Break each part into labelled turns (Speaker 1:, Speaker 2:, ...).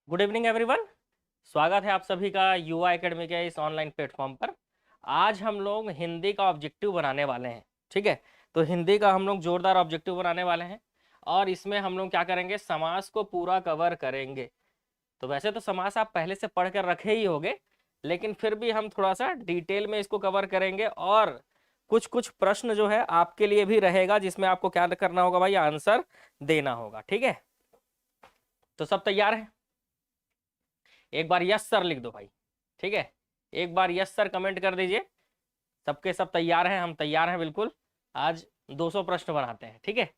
Speaker 1: Good evening everyone. स्वागत है आप सभी का युवा एकेडमी के इस ऑनलाइन प्लेटफॉर्म पर। आज हम लोग हिंदी का ऑब्जेक्टिव बनाने वाले हैं। ठीक है, तो हिंदी का हम लोग जोरदार ऑब्जेक्टिव बनाने वाले हैं और इसमें हम लोग क्या करेंगे, समास को पूरा कवर करेंगे। तो वैसे तो समास आप पहले से पढ़ कर रखे ही होंगे, लेकिन फिर भी हम थोड़ा सा डिटेल में इसको कवर करेंगे और कुछ कुछ प्रश्न जो है आपके लिए भी रहेगा, जिसमें आपको क्या करना होगा भाई, आंसर देना होगा। ठीक है, तो सब तैयार है? एक बार यस सर लिख दो भाई। ठीक है, एक बार यस सर कमेंट कर दीजिए। सबके सब तैयार हैं? हम तैयार हैं बिल्कुल। आज 200 प्रश्न बनाते हैं। ठीक है,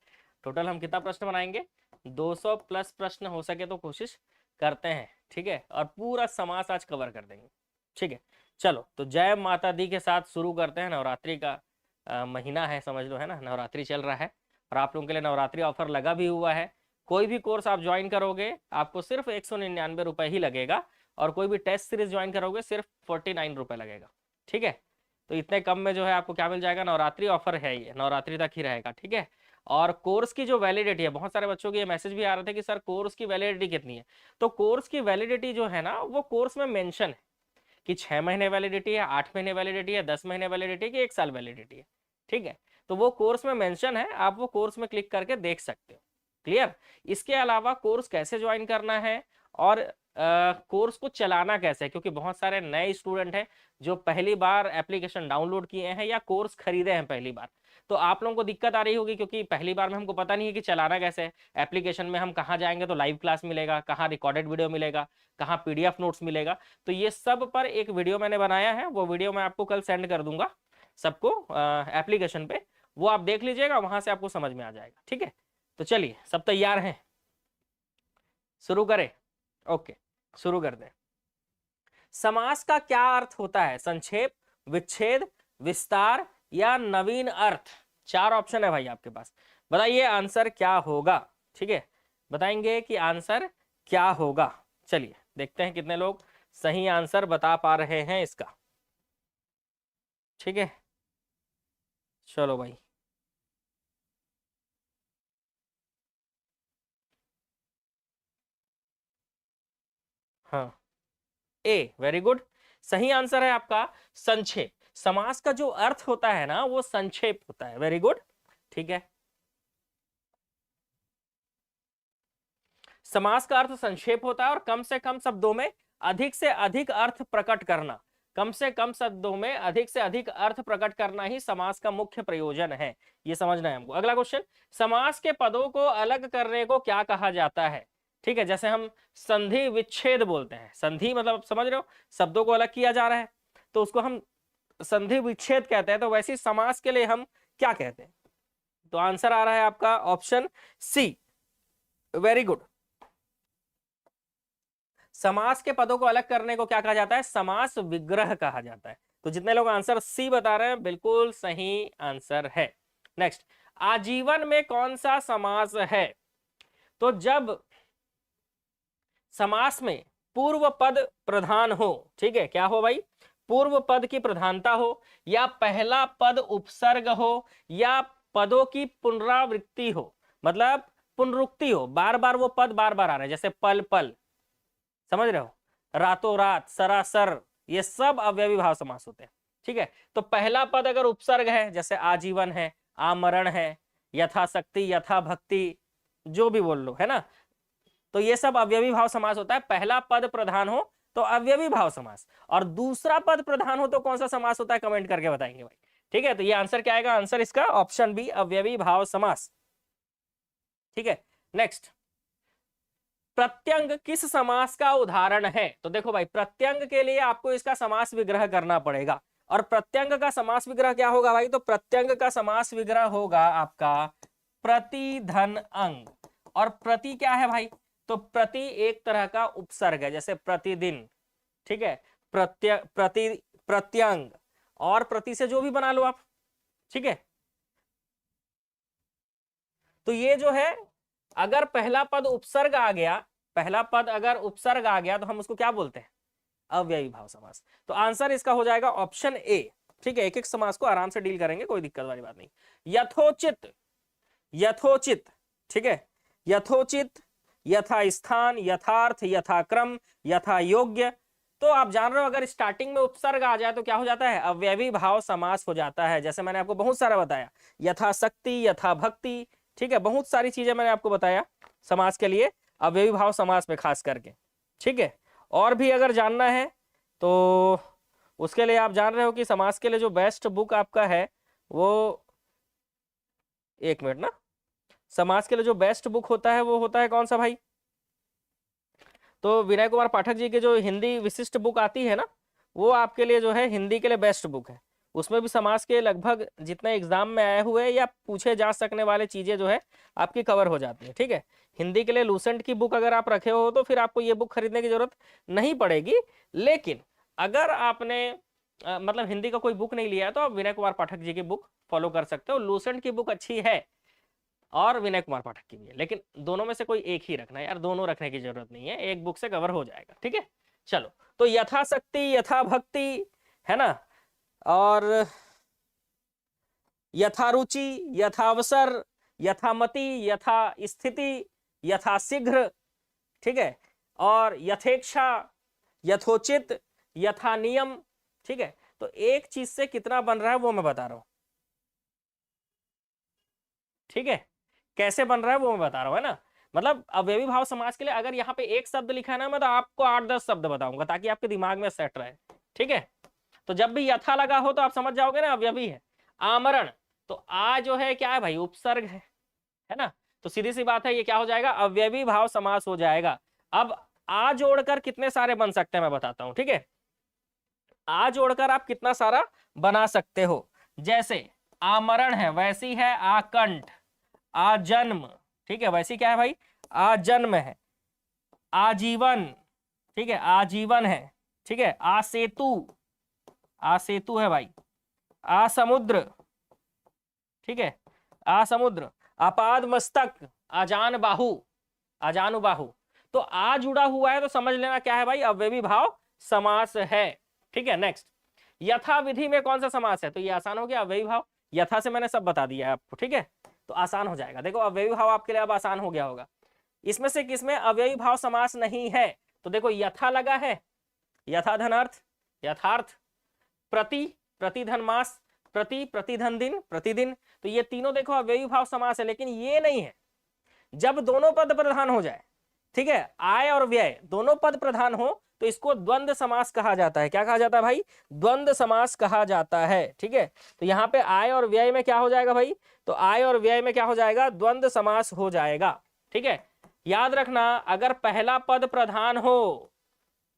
Speaker 1: टोटल हम कितना प्रश्न बनाएंगे? 200 प्लस प्रश्न हो सके तो कोशिश करते हैं। ठीक है, और पूरा समास आज कवर कर देंगे। ठीक है, चलो तो जय माता दी के साथ शुरू करते हैं। नवरात्रि का महीना है, समझ लो, है ना, नवरात्रि चल रहा है और आप लोगों के लिए नवरात्रि ऑफर लगा भी हुआ है। कोई भी कोर्स आप ज्वाइन करोगे आपको सिर्फ 199 रुपए ही लगेगा, और कोई भी टेस्ट सीरीज ज्वाइन करोगे सिर्फ 49 रुपए लगेगा। ठीक है, तो इतने कम में जो है आपको क्या मिल जाएगा, नवरात्रि ऑफर है, ये नवरात्रि तक ही रहेगा। ठीक है, और कोर्स की जो वैलिडिटी है, बहुत सारे बच्चों के ये मैसेज भी आ रहे थे कि सर कोर्स की वैलिडिटी कितनी है। तो कोर्स की वैलिडिटी जो है ना, वो कोर्स में मेंशन है कि 6 महीने वैलिडिटी है, 8 महीने वैलिडिटी है, 10 महीने वैलिडिटी है कि 1 साल वैलिडिटी है। ठीक है, तो वो कोर्स में मेंशन है, आप वो कोर्स में क्लिक करके देख सकते हो। क्लियर? इसके अलावा कोर्स कैसे ज्वाइन करना है और कोर्स को चलाना कैसे है, क्योंकि बहुत सारे नए स्टूडेंट हैं जो पहली बार एप्लीकेशन डाउनलोड किए हैं या कोर्स खरीदे हैं पहली बार। तो आप लोगों को दिक्कत आ रही होगी क्योंकि पहली बार में हमको पता नहीं है कि चलाना कैसे है। एप्लीकेशन में हम कहाँ जाएंगे तो लाइव क्लास मिलेगा, कहाँ रिकॉर्डेड वीडियो मिलेगा, कहाँ पीडीएफ नोट्स मिलेगा। तो ये सब पर एक वीडियो मैंने बनाया है, वो वीडियो मैं आपको कल सेंड कर दूंगा सबको एप्लीकेशन पे, वो आप देख लीजिएगा, वहां से आपको समझ में आ जाएगा। ठीक है, तो चलिए सब तैयार हैं, शुरू करें? ओके, शुरू कर दें। समास का क्या अर्थ होता है? संक्षेप, विच्छेद, विस्तार या नवीन अर्थ? 4 ऑप्शन है भाई आपके पास, बताइए आंसर क्या होगा। ठीक है, बताएंगे कि आंसर क्या होगा। चलिए देखते हैं कितने लोग सही आंसर बता पा रहे हैं इसका। ठीक है, चलो भाई। हाँ, ए, वेरी गुड, सही आंसर है आपका संक्षेप। समास का जो अर्थ होता है ना, वो संक्षेप होता है। वेरी गुड, ठीक है, समास का अर्थ संक्षेप होता है और कम से कम शब्दों में अधिक से अधिक अर्थ प्रकट करना। कम से कम शब्दों में अधिक से अधिक अर्थ प्रकट करना ही समास का मुख्य प्रयोजन है, ये समझना है हमको। अगला क्वेश्चन, समास के पदों को अलग करने को क्या कहा जाता है? ठीक है, जैसे हम संधि विच्छेद बोलते हैं, संधि मतलब समझ रहे हो, शब्दों को अलग किया जा रहा है, तो उसको हम संधि विच्छेद कहते हैं। तो वैसे समास के लिए हम क्या कहते हैं? तो आंसर आ रहा है आपका ऑप्शन सी, वेरी गुड। समास के पदों को अलग करने को क्या कहा जाता है? समास विग्रह कहा जाता है। तो जितने लोग आंसर सी बता रहे हैं, बिल्कुल सही आंसर है। नेक्स्ट, आजीवन में कौन सा समास है? तो जब समास में पूर्व पद प्रधान हो, ठीक है, क्या हो भाई, पूर्व पद की प्रधानता हो, या पहला पद उपसर्ग हो, या पदों की पुनरावृत्ति हो, मतलब पुनरुक्ति हो, बार बार वो पद बार बार आ रहे हैं, जैसे पल पल, समझ रहे हो, रातों रात, सरासर, ये सब अव्ययी भाव समास होते हैं। ठीक है, तो पहला पद अगर उपसर्ग है, जैसे आजीवन है, आमरण है, यथाशक्ति, यथा भक्ति, जो भी बोल लो, है ना, तो ये सब अव्ययी भाव समास होता है। पहला पद प्रधान हो तो अव्ययी भाव समास, और दूसरा पद प्रधान हो तो कौन सा समास होता है, कमेंट करके बताएंगे भाई। ठीक है, तो ये आंसर क्या आएगा? आंसर इसका ऑप्शन बी, अव्ययी भाव समास। ठीक है, नेक्स्ट, प्रत्यंग किस समास का उदाहरण है? तो देखो भाई, प्रत्यंग के लिए आपको इसका समास विग्रह करना पड़ेगा, और प्रत्यंग का समास विग्रह क्या होगा भाई? तो प्रत्यंग का समास विग्रह होगा आपका प्रतिधन अंग। और प्रति क्या है भाई? तो प्रति एक तरह का उपसर्ग है, जैसे प्रतिदिन। ठीक है, प्रत्यंग, और प्रति से जो भी बना लो आप। ठीक है, तो ये जो है, अगर पहला पद उपसर्ग आ गया, पहला पद अगर उपसर्ग आ गया तो हम उसको क्या बोलते हैं? अव्ययी भाव समास। तो आंसर इसका हो जाएगा ऑप्शन ए। ठीक है, एक एक समास को आराम से डील करेंगे, कोई दिक्कत वाली बात नहीं। यथोचित, यथोचित, ठीक है, यथोचित, यथा स्थान, यथार्थ, यथाक्रम, यथा योग्य। तो आप जान रहे हो अगर स्टार्टिंग में उपसर्ग आ जाए तो क्या हो जाता है, अव्ययी भाव समास हो जाता है। जैसे मैंने आपको बहुत सारा बताया, यथाशक्ति, यथा भक्ति, ठीक है, बहुत सारी चीजें मैंने आपको बताया समास के लिए, अव्ययी भाव समास में खास करके, ठीक है। और भी अगर जानना है तो उसके लिए आप जान रहे हो कि समास के लिए जो बेस्ट बुक आपका है वो, एक मिनट ना, समाज के लिए जो बेस्ट बुक होता है वो होता है कौन सा भाई, तो विनय कुमार पाठक जी के जो हिंदी विशिष्ट बुक आती है ना, वो आपके लिए जो है हिंदी के लिए बेस्ट बुक है। उसमें भी समाज के लगभग जितने एग्जाम में आए हुए या पूछे जा सकने वाले चीजें जो है आपकी कवर हो जाती है, ठीक है। हिंदी के लिए लूसेंट की बुक अगर आप रखे हो तो फिर आपको ये बुक खरीदने की जरूरत नहीं पड़ेगी। लेकिन अगर आपने मतलब हिंदी का कोई बुक नहीं लिया है तो आप विनय कुमार पाठक जी की बुक फॉलो कर सकते हो। लूसेंट की बुक अच्छी है और विनय कुमार पाठक की भी है, लेकिन दोनों में से कोई एक ही रखना है यार, दोनों रखने की जरूरत नहीं है, एक बुक से कवर हो जाएगा, ठीक है। चलो, तो यथाशक्ति, यथा भक्ति, है ना, और यथारुचि, यथावसर, यथामति, यथा स्थिति, यथाशीघ्र, ठीक है, और यथेच्छा, यथोचित, यथा नियम, ठीक है। तो एक चीज से कितना बन रहा है वो मैं बता रहा हूं, ठीक है, कैसे बन रहा है वो मैं बता रहा हूं, है ना। मतलब अव्ययी भाव समास के लिए अगर यहाँ पे एक शब्द लिखा है ना, मैं तो आपको 8-10 शब्द बताऊंगा ताकि आपके दिमाग में सेट रहे, ठीक है। तो जब भी यथा लगा हो तो आप समझ जाओगे ना अव्ययी है। आमरण, तो आ जो है क्या है भाई, उपसर्ग है ना, तो सीधी सी बात है ये क्या हो जाएगा, अव्ययी भाव समास हो जाएगा। अब आ जोड़कर कितने सारे बन सकते हैं मैं बताता हूं, ठीक है। आ जोड़कर आप कितना सारा बना सकते हो, जैसे आमरण है वैसी है आकंठ, आजन्म, ठीक है, वैसी क्या है भाई, आजन्म है, आजीवन, ठीक है, आजीवन है, ठीक है, आसेतु, आसेतु है भाई, आसमुद्र, ठीक है, आसमुद्र, आपाद मस्तक, आजान बाहु, आजानु बाहु। तो आ जुड़ा हुआ है तो समझ लेना क्या है भाई, अव्ययी भाव समास है, ठीक है। नेक्स्ट, यथा विधि में कौन सा समास है, तो ये आसान हो गया, अव्ययी भाव। यथा से मैंने सब बता दिया है आपको, ठीक है, तो आसान हो जाएगा। देखो अव्ययी भाव आपके लिए अब आसान हो गया होगा। इसमें से किसमें अव्ययी भाव समास नहीं है, तो देखो यथा लगा है, यथा धनार्थ, यथार्थ, प्रति, प्रतिधन मास, प्रति, प्रतिधन दिन, प्रतिदिन, तो ये तीनों देखो अव्ययी भाव समास है। लेकिन ये नहीं है जब दोनों पद प्रधान हो जाए, ठीक है, आय और व्यय दोनों पद प्रधान हो तो इसको द्वंद्व समास कहा जाता है। क्या कहा जाता है भाई, द्वंद्व समास कहा जाता है, ठीक है। तो यहाँ पे आय और व्यय में क्या हो जाएगा भाई, तो आय और व्यय में क्या हो जाएगा, द्वंद्व समास हो जाएगा, ठीक है। याद रखना अगर पहला पद प्रधान हो,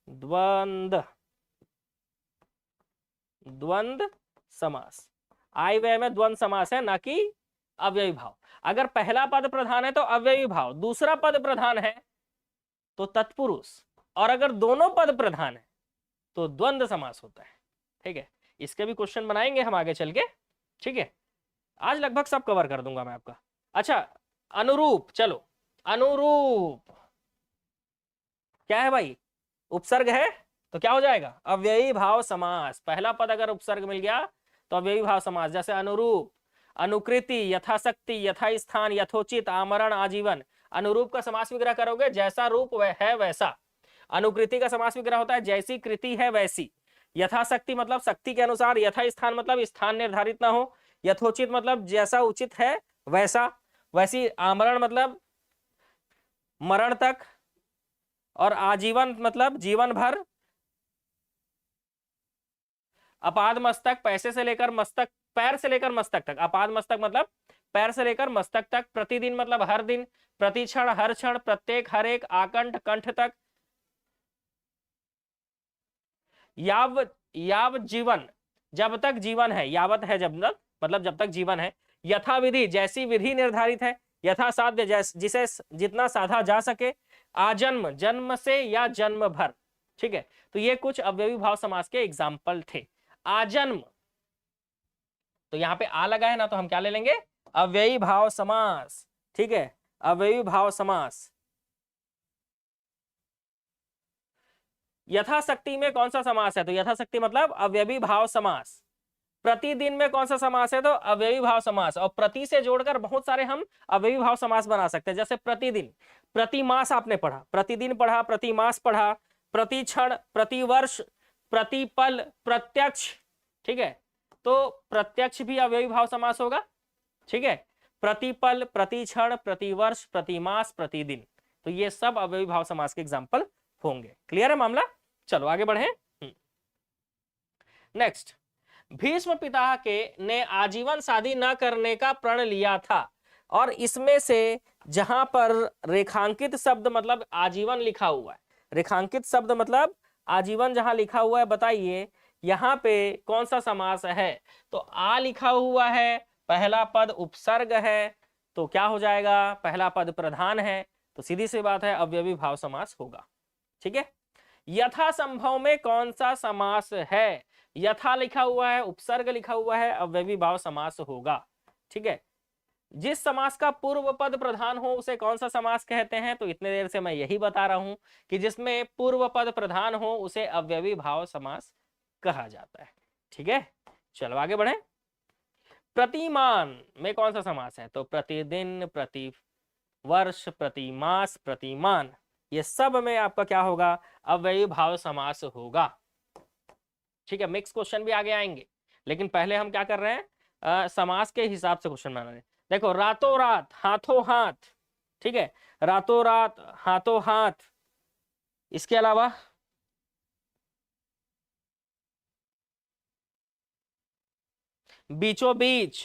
Speaker 1: द्वंद्व, द्वंद्व समास, आय व्यय में द्वंद्व समास है ना कि अव्ययी भाव। अगर पहला पद प्रधान है तो अव्ययी भाव, दूसरा पद प्रधान है तो तत्पुरुष, और अगर दोनों पद प्रधान है तो द्वंद्व समास होता है, ठीक है। इसके भी क्वेश्चन बनाएंगे हम आगे चल के, ठीक है। आज लगभग सब कवर कर दूंगा मैं आपका। अच्छा, अनुरूप, चलो अनुरूप क्या है भाई, उपसर्ग है तो क्या हो जाएगा, अव्ययी भाव समास। पहला पद अगर उपसर्ग मिल गया तो अव्ययी भाव समास, जैसे अनुरूप, अनुकृति, यथाशक्ति, यथास्थान, यथोचित, आमरण, आजीवन। अनुरूप का समास विग्रह करोगे, जैसा रूप है वैसा। अनुकृति का समास विग्रह होता है जैसी कृति है वैसी। यथाशक्ति मतलब शक्ति के अनुसार, यथास्थान मतलब स्थान निर्धारित ना हो, यथोचित मतलब जैसा उचित है वैसा, वैसी। आमरण मतलब मरण तक, और आजीवन मतलब जीवन भर। अपाद मस्तक, पैसे से लेकर मस्तक, पैर से लेकर मस्तक तक, अपाद मस्तक मतलब पैर से लेकर मस्तक तक। प्रतिदिन मतलब हर दिन, प्रतिक्षण हर क्षण, प्रत्येक हर एक, आकंठ कंठ तक। याव जीवन, जब तक जीवन है, यावत है जब तक, मतलब जब तक जीवन है। यथा विधि, जैसी विधि निर्धारित है। यथा साध्य, जिसे जितना साधा जा सके। आजन्म, जन्म से या जन्म भर, ठीक है। तो ये कुछ अव्ययी भाव समास के एग्जाम्पल थे। आजन्म, तो यहाँ पे आ लगा है ना, तो हम क्या ले लेंगे, अव्ययी भाव समास, ठीक है, अव्ययी भाव समास। यथाशक्ति में कौन सा समास है, तो यथाशक्ति मतलब अव्ययी भाव समास। प्रतिदिन में कौन सा समास है? तो अव्ययी भाव समास। और प्रति से जोड़कर बहुत सारे हम अव्ययी भाव समास बना सकते हैं, जैसे प्रतिदिन, प्रतिमास आपने पढ़ा, प्रतिदिन पढ़ा, प्रतिमास पढ़ा, प्रति क्षण, प्रति वर्ष, प्रतिपल, प्रत्यक्ष। ठीक है, तो प्रत्यक्ष भी अव्ययी भाव समास होगा। ठीक है, प्रतिपल, प्रति क्षण, प्रति वर्ष, प्रतिमास, प्रतिदिन, तो ये सब अव्ययी भाव समास के एग्जाम्पल होंगे। क्लियर है मामला? चलो आगे बढ़े। नेक्स्ट, भीष्म पिता के ने आजीवन शादी न करने का प्रण लिया था, और इसमें से जहां पर रेखांकित शब्द मतलब आजीवन लिखा हुआ है, रेखांकित शब्द मतलब आजीवन जहां लिखा हुआ है, बताइए यहां पे कौन सा समास है? तो आ लिखा हुआ है, पहला पद उपसर्ग है, तो क्या हो जाएगा? पहला पद प्रधान है, तो सीधी सी बात है अव्ययी भाव समास होगा। ठीक है, यथा संभव में कौन सा समास है? यथा लिखा हुआ है, उपसर्ग लिखा हुआ है, अव्ययी भाव समास होगा। ठीक है, जिस समास का पूर्व पद प्रधान हो उसे कौन सा समास कहते हैं? तो इतने देर से मैं यही बता रहा हूं कि जिसमें पूर्व पद प्रधान हो उसे अव्ययी भाव समास कहा जाता है। ठीक है, चलो आगे बढ़े। प्रतिमान में कौन सा समास है? तो प्रतिदिन, प्रति वर्ष, प्रतिमास, प्रतिमान, ये सब में आपका क्या होगा? अव्ययी भाव समास होगा। ठीक है, मिक्स क्वेश्चन भी आगे आएंगे, लेकिन पहले हम क्या कर रहे हैं? समास के हिसाब से क्वेश्चन बना रहे हैं। देखो, रातों रात, हाथों हाथ। ठीक है, रातों रात, हाथों हाथ, इसके अलावा बीचों बीच,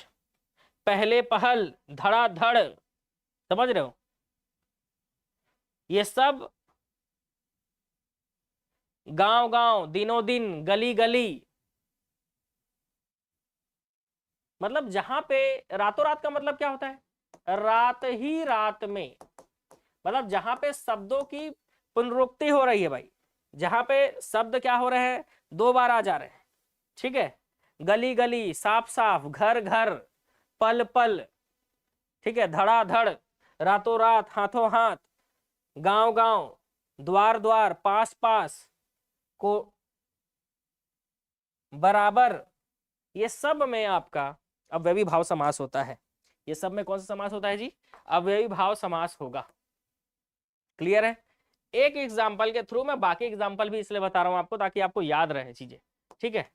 Speaker 1: पहले पहल, धड़ाधड़, समझ रहे हो? ये सब गांव गांव, दिनों दिन, गली गली, मतलब जहां पे रातों रात का मतलब क्या होता है? रात ही रात में, मतलब जहां पे शब्दों की पुनरुक्ति हो रही है भाई, जहां पे शब्द क्या हो रहे हैं? दो बार आ जा रहे हैं। ठीक है, गली गली, साफ साफ, घर घर, पल पल, ठीक है, धड़ाधड़, रातों रात, हाथों हाथ, गांव गांव, द्वार द्वार, पास पास, को बराबर, ये सब में आपका अव्ययी भाव समास होता है। ये सब में कौन सा समास होता है जी? अव्ययी भाव समास होगा। क्लियर है? एक एग्जाम्पल के थ्रू, मैं बाकी एग्जाम्पल भी इसलिए बता रहा हूं आपको ताकि आपको याद रहे चीजें। ठीक है,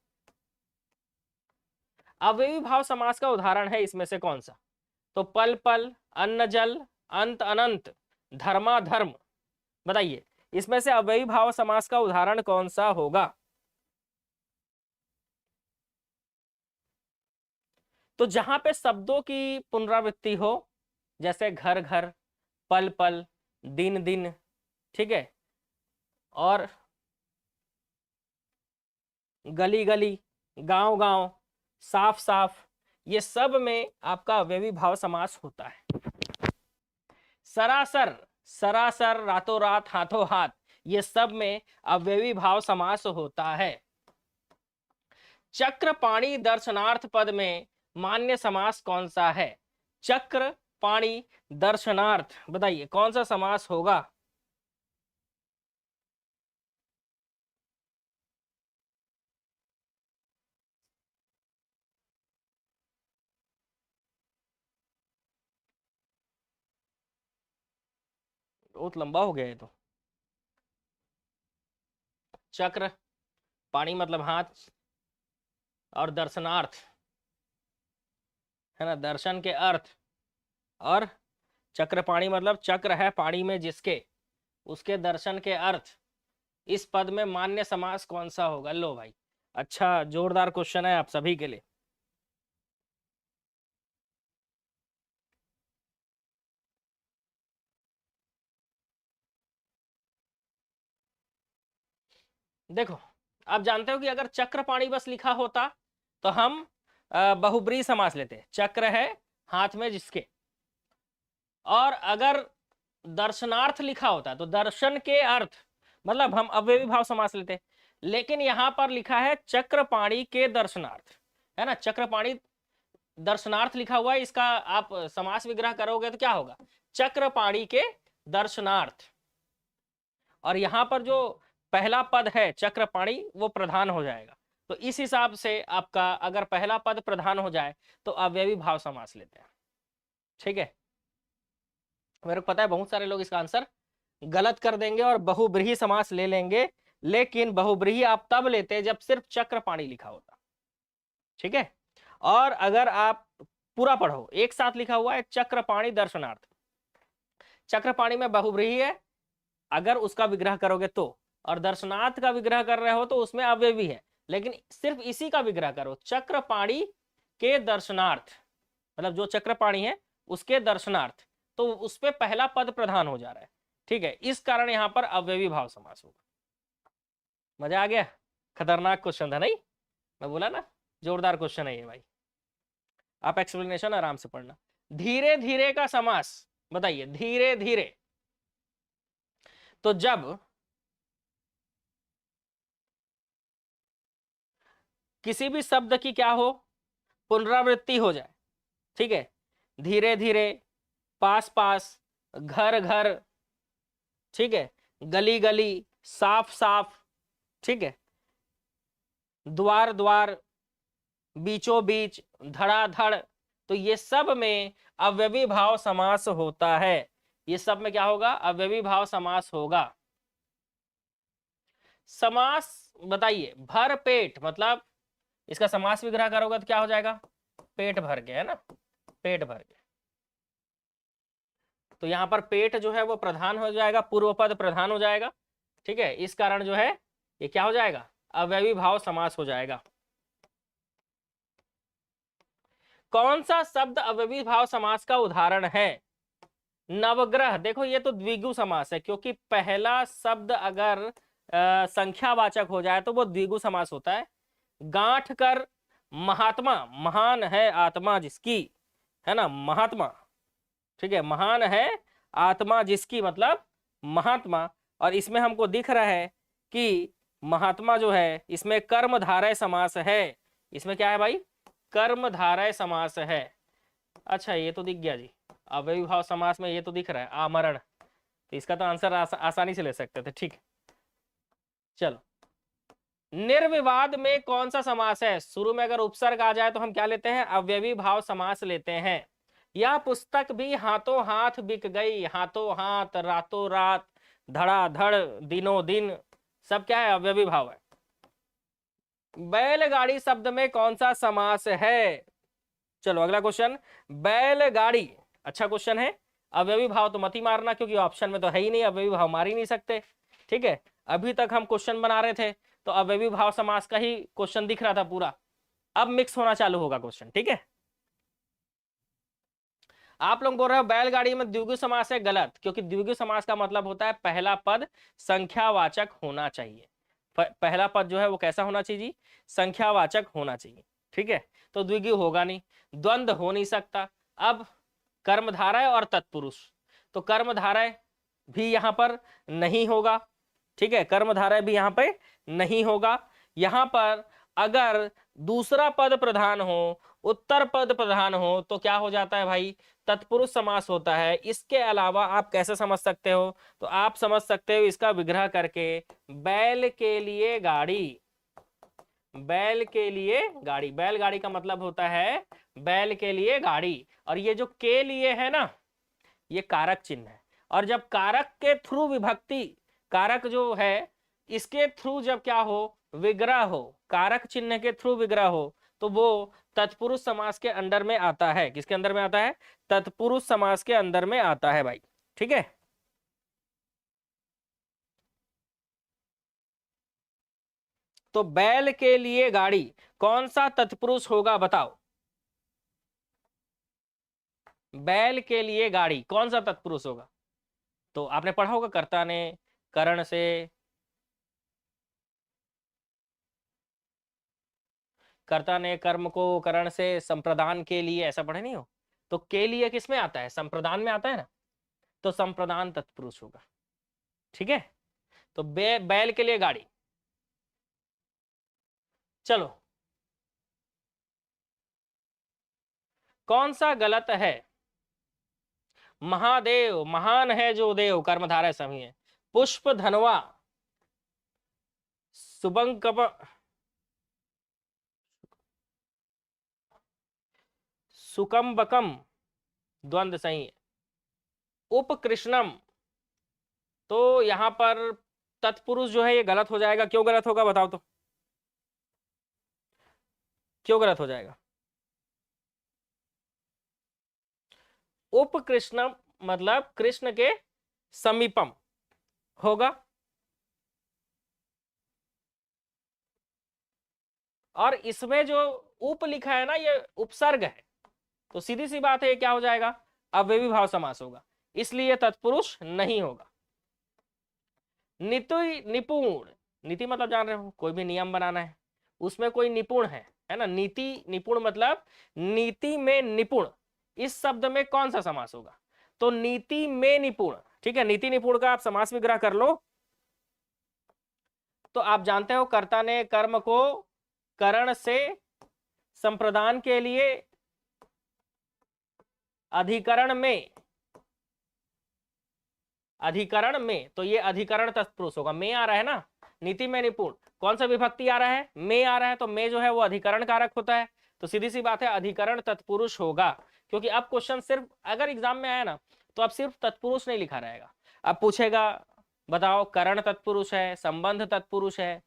Speaker 1: अव्ययी भाव समास का उदाहरण है इसमें से कौन सा? तो पल पल, अन्न जल, अंत अनंत, धर्मा धर्म, बताइए इसमें से अव्ययी भाव समास का उदाहरण कौन सा होगा? तो जहां पे शब्दों की पुनरावृत्ति हो, जैसे घर घर, पल पल, दिन दिन, ठीक है, और गली गली, गांव गांव, साफ साफ, ये सब में आपका अव्ययी भाव समास होता है। सरासर, सरासर, रातों रात, हाथों हाथ, ये सब में अव्ययी भाव समास होता है। चक्र पाणी दर्शनार्थ पद में मान्य समास कौन सा है? चक्र पाणी दर्शनार्थ, बताइए कौन सा समास होगा? बहुत लंबा हो गया है तो। चक्र, पाणी मतलब हाथ, और दर्शनार्थ है ना, दर्शन के अर्थ, और चक्र पाणी मतलब चक्र है पाणी में जिसके, उसके दर्शन के अर्थ, इस पद में मान्य समास कौन सा होगा? लो भाई, अच्छा जोरदार क्वेश्चन है आप सभी के लिए। देखो, आप जानते हो कि अगर चक्रपाणी बस लिखा होता तो हम बहुब्रीहि समास लेते। चक्र है हाथ में जिसके, और अगर दर्शनार्थ लिखा होता तो दर्शन के अर्थ, मतलब हम अव्ययी भाव समास लेते। लेकिन यहां पर लिखा है चक्रपाणी के दर्शनार्थ, है ना, चक्रपाणी दर्शनार्थ लिखा हुआ है, इसका आप समास विग्रह करोगे तो क्या होगा? चक्रपाणी के दर्शनार्थ, और यहां पर जो पहला पद है चक्रपाणी वो प्रधान हो जाएगा, तो इस हिसाब से आपका अगर पहला पद प्रधान हो जाए तो अव्ययी भाव समास लेते हैं। ठीक है, मेरे को पता है बहुत सारे लोग इसका आंसर गलत कर देंगे और बहुब्रीहि समास ले लेंगे, लेकिन बहुब्रीहि आप तब लेते जब सिर्फ चक्रपाणी लिखा होता। ठीक है, और अगर आप पूरा पढ़ो, एक साथ लिखा हुआ है चक्रपाणी दर्शनार्थ, चक्रपाणी में बहुब्रीहि है अगर उसका विग्रह करोगे तो, और दर्शनार्थ का विग्रह कर रहे हो तो उसमें अव्ययी है, लेकिन सिर्फ इसी का विग्रह करो, चक्रपाणी के दर्शनार्थ, मतलब जो चक्रपाणी है उसके दर्शनार्थ, तो उस पे पहला पद प्रधान हो जा रहा है। ठीक है, इस कारण यहां पर अव्ययी भाव समास होगा। मजा आ गया? खतरनाक क्वेश्चन था नहीं, मैं बोला ना जोरदार क्वेश्चन है ये भाई। आप एक्सप्लेनेशन आराम से पढ़ना। धीरे धीरे का समास बताइए, धीरे धीरे, तो जब किसी भी शब्द की क्या हो, पुनरावृत्ति हो जाए। ठीक है, धीरे धीरे, पास पास, घर घर, ठीक है, गली गली, साफ साफ, ठीक है, द्वार द्वार, बीचों बीच, धड़ाधड़, तो ये सब में अव्ययी भाव समास होता है। ये सब में क्या होगा? अव्ययी भाव समास होगा। समास बताइए, भर पेट, मतलब इसका समास विग्रह करोगे तो क्या हो जाएगा? पेट भर के, है ना, पेट भर के। तो यहां पर पेट जो है वो प्रधान हो जाएगा, पूर्व पद प्रधान हो जाएगा। ठीक है, इस कारण जो है ये क्या हो जाएगा? अव्ययी भाव समास हो जाएगा। कौन सा शब्द अव्ययी भाव समास का उदाहरण है? नवग्रह। देखो ये तो द्विगु समास है, क्योंकि पहला शब्द अगर संख्यावाचक हो जाए तो वो द्विगु समास होता है। गांठ कर, महात्मा, महान है आत्मा जिसकी, है ना, महात्मा। ठीक है, महान है आत्मा जिसकी, मतलब महात्मा। और इसमें हमको दिख रहा है कि महात्मा जो है इसमें कर्मधारय समास है। इसमें क्या है भाई? कर्मधारय समास है। अच्छा, ये तो दिख गया जी, अव्ययी भाव समास में ये तो दिख रहा है, आमरण। तो इसका तो आंसर आसानी से ले सकते थे। ठीक, चलो, निर्विवाद में कौन सा समास है? शुरू में अगर उपसर्ग आ जाए तो हम क्या लेते हैं? अव्ययी भाव समास लेते हैं। यह पुस्तक भी हाथों हाथ बिक गई, हाथों हाथ, रातों रात, धड़ाधड़, दिनों दिन, सब क्या है? अव्ययी भाव है। बैलगाड़ी शब्द में कौन सा समास है? चलो अगला क्वेश्चन, बैलगाड़ी। अच्छा क्वेश्चन है। अव्ययी भाव तो मत ही मारना, क्योंकि ऑप्शन में तो है ही नहीं, अव्ययी भाव मार ही नहीं सकते। ठीक है, अभी तक हम क्वेश्चन बना रहे थे तो अव्ययी भाव समास का ही क्वेश्चन दिख रहा था पूरा, अब मिक्स होना चालू होगा क्वेश्चन। ठीक है, आप लोग बोल रहे हो बैलगाड़ी में द्विगु समास है, गलत, क्योंकि द्विगु समास का मतलब होता है पहला पद संख्यावाचक होना चाहिए। पहला पद जो है वो कैसा होना चाहिए जी? संख्यावाचक होना चाहिए। ठीक है, तो द्विगु होगा नहीं, द्वंद्व हो नहीं सकता। अब कर्मधारय और तत्पुरुष, तो कर्मधारय भी यहां पर नहीं होगा। ठीक है, कर्मधारय भी यहां पे नहीं होगा। यहां पर अगर दूसरा पद प्रधान हो, उत्तर पद प्रधान हो, तो क्या हो जाता है भाई? तत्पुरुष समास होता है। इसके अलावा आप कैसे समझ सकते हो? तो आप समझ सकते हो इसका विग्रह करके, बैल के लिए गाड़ी, बैल के लिए गाड़ी, बैलगाड़ी का मतलब होता है बैल के लिए गाड़ी। और ये जो के लिए है ना, ये कारक चिन्ह है, और जब कारक के थ्रू विभक्ति, कारक जो है इसके थ्रू जब क्या हो? विग्रह हो, कारक चिन्ह के थ्रू विग्रह हो, तो वो तत्पुरुष समास के अंडर में आता है। किसके अंदर में आता है? तत्पुरुष समास के अंदर में आता है भाई। ठीक है, तो बैल के लिए गाड़ी कौन सा तत्पुरुष होगा बताओ? बैल के लिए गाड़ी कौन सा तत्पुरुष होगा? तो आपने पढ़ा होगा, कर्ता ने, करण से, कर्ता ने कर्म को करण से संप्रदान के लिए, ऐसा पढ़े नहीं हो? तो के लिए किस में आता है? संप्रदान में आता है ना, तो संप्रदान तत्पुरुष होगा। ठीक है, तो बैल के लिए गाड़ी। चलो, कौन सा गलत है? महादेव, महान है जो देव, कर्मधारय सभी है। पुष्प धनवा, सुबंकप, सुकंबकम द्वंद्व सही है। उपकृष्णम, तो यहां पर तत्पुरुष जो है ये गलत हो जाएगा। क्यों गलत होगा बताओ तो, क्यों गलत हो जाएगा? उपकृष्णम मतलब कृष्ण के समीपम होगा, और इसमें जो उप लिखा है ना ये उपसर्ग है, तो सीधी सी बात है ये क्या हो जाएगा? अव्ययी भाव समास होगा, इसलिए तत्पुरुष नहीं होगा। नीति निपुण, नीति मतलब जान रहे हो, कोई भी नियम बनाना है, उसमें कोई निपुण है ना। नीति निपुण मतलब नीति में निपुण, इस शब्द में कौन सा समास होगा? तो नीति में निपुण, ठीक है। नीति निपुण का आप समास विग्रह कर लो। तो आप जानते हो कर्ता ने कर्म को करण से संप्रदान के लिए अधिकरण में, तो ये अधिकरण तत्पुरुष होगा। में आ रहा है ना, नीति में निपुण, कौन सा विभक्ति आ रहा है? में आ रहा है, तो में जो है वो अधिकरण कारक होता है, तो सीधी सी बात है अधिकरण तत्पुरुष होगा। क्योंकि अब क्वेश्चन सिर्फ अगर एग्जाम में आया ना तो अब सिर्फ तत्पुरुष नहीं लिखा रहेगा, अब पूछेगा बताओ करण तत्पुरुष है, संबंध तत्पुरुष है,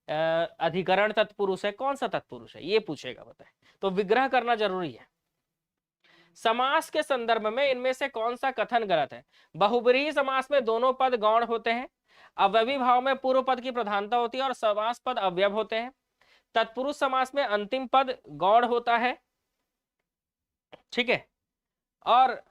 Speaker 1: अधिकरण तत्पुरुष है, कौन सा तत्पुरुष है ये पूछेगा, बताए। तो विग्रह करना जरूरी है। समास के संदर्भ में इनमें से कौन सा कथन गलत है? बहुब्रीहि समास में दोनों पद गौण होते हैं, अव्ययी भाव में पूर्व पद की प्रधानता होती है और समास पद अव्यय होते हैं। तत्पुरुष समास में अंतिम पद गौण होता है, ठीक है, और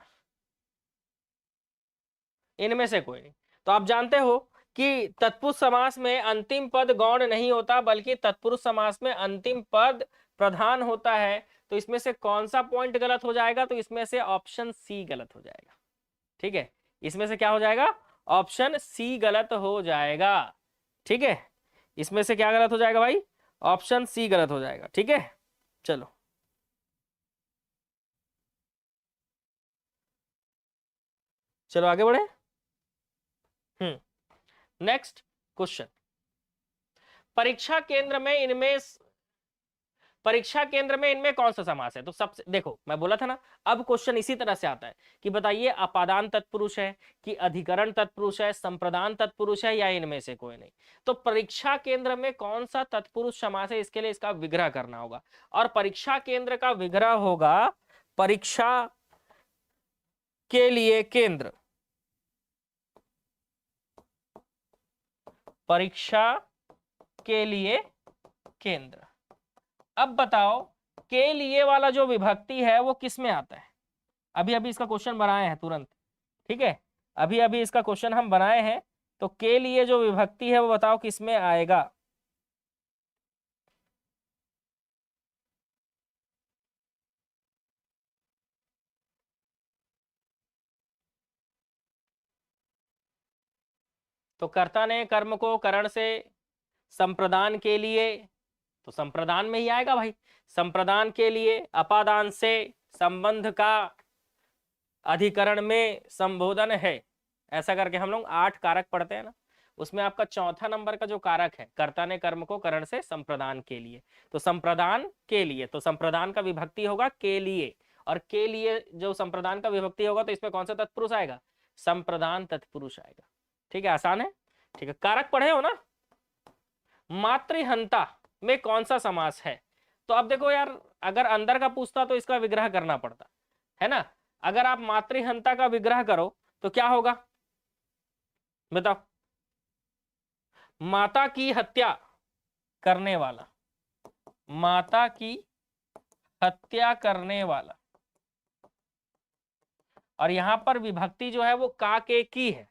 Speaker 1: इनमें से कोई नहीं। तो आप जानते हो कि तत्पुरुष समास में अंतिम पद गौण नहीं होता, बल्कि तत्पुरुष समास में अंतिम पद प्रधान होता है। तो इसमें से कौन सा पॉइंट गलत हो जाएगा? तो इसमें से ऑप्शन सी गलत हो जाएगा, ठीक है। इसमें से क्या हो जाएगा? ऑप्शन सी गलत हो जाएगा, ठीक है। इसमें से क्या गलत हो जाएगा भाई? ऑप्शन सी गलत हो जाएगा, ठीक है। चलो चलो आगे बढ़े। नेक्स्ट क्वेश्चन, परीक्षा केंद्र में इनमें कौन सा समास है? तो सबसे देखो मैं बोला था ना, अब क्वेश्चन इसी तरह से आता है कि बताइए अपादान तत्पुरुष है कि अधिकरण तत्पुरुष है, संप्रदान तत्पुरुष है, या इनमें से कोई नहीं। तो परीक्षा केंद्र में कौन सा तत्पुरुष समास है, इसके लिए इसका विग्रह करना होगा। और परीक्षा केंद्र का विग्रह होगा परीक्षा के लिए केंद्र, परीक्षा के लिए केंद्र। अब बताओ के लिए वाला जो विभक्ति है वो किस में आता है? अभी अभी इसका क्वेश्चन बनाए हैं तुरंत, ठीक है, अभी अभी इसका क्वेश्चन हम बनाए हैं। तो के लिए जो विभक्ति है वो बताओ किस में आएगा? तो कर्ता ने कर्म को करण से संप्रदान के लिए, तो संप्रदान में ही आएगा भाई। संप्रदान के लिए, अपादान से, संबंध का, अधिकरण में संबोधन है, ऐसा करके हम लोग 8 कारक पढ़ते हैं ना, उसमें आपका चौथा नंबर का जो कारक है कर्ता ने कर्म को करण से संप्रदान के लिए, तो संप्रदान के लिए, तो संप्रदान का विभक्ति होगा के लिए, और के लिए जो संप्रदान का विभक्ति होगा तो इसमें कौन सा तत्पुरुष आएगा? संप्रदान तत्पुरुष आएगा, ठीक है। आसान है, ठीक है। कारक पढ़े हो ना। मातृहंता में कौन सा समास है? तो अब देखो यार, अगर अंदर का पूछता तो इसका विग्रह करना पड़ता है ना। अगर आप मातृहंता का विग्रह करो तो क्या होगा बताओ? माता की हत्या करने वाला, माता की हत्या करने वाला, और यहां पर विभक्ति जो है वो का के की है।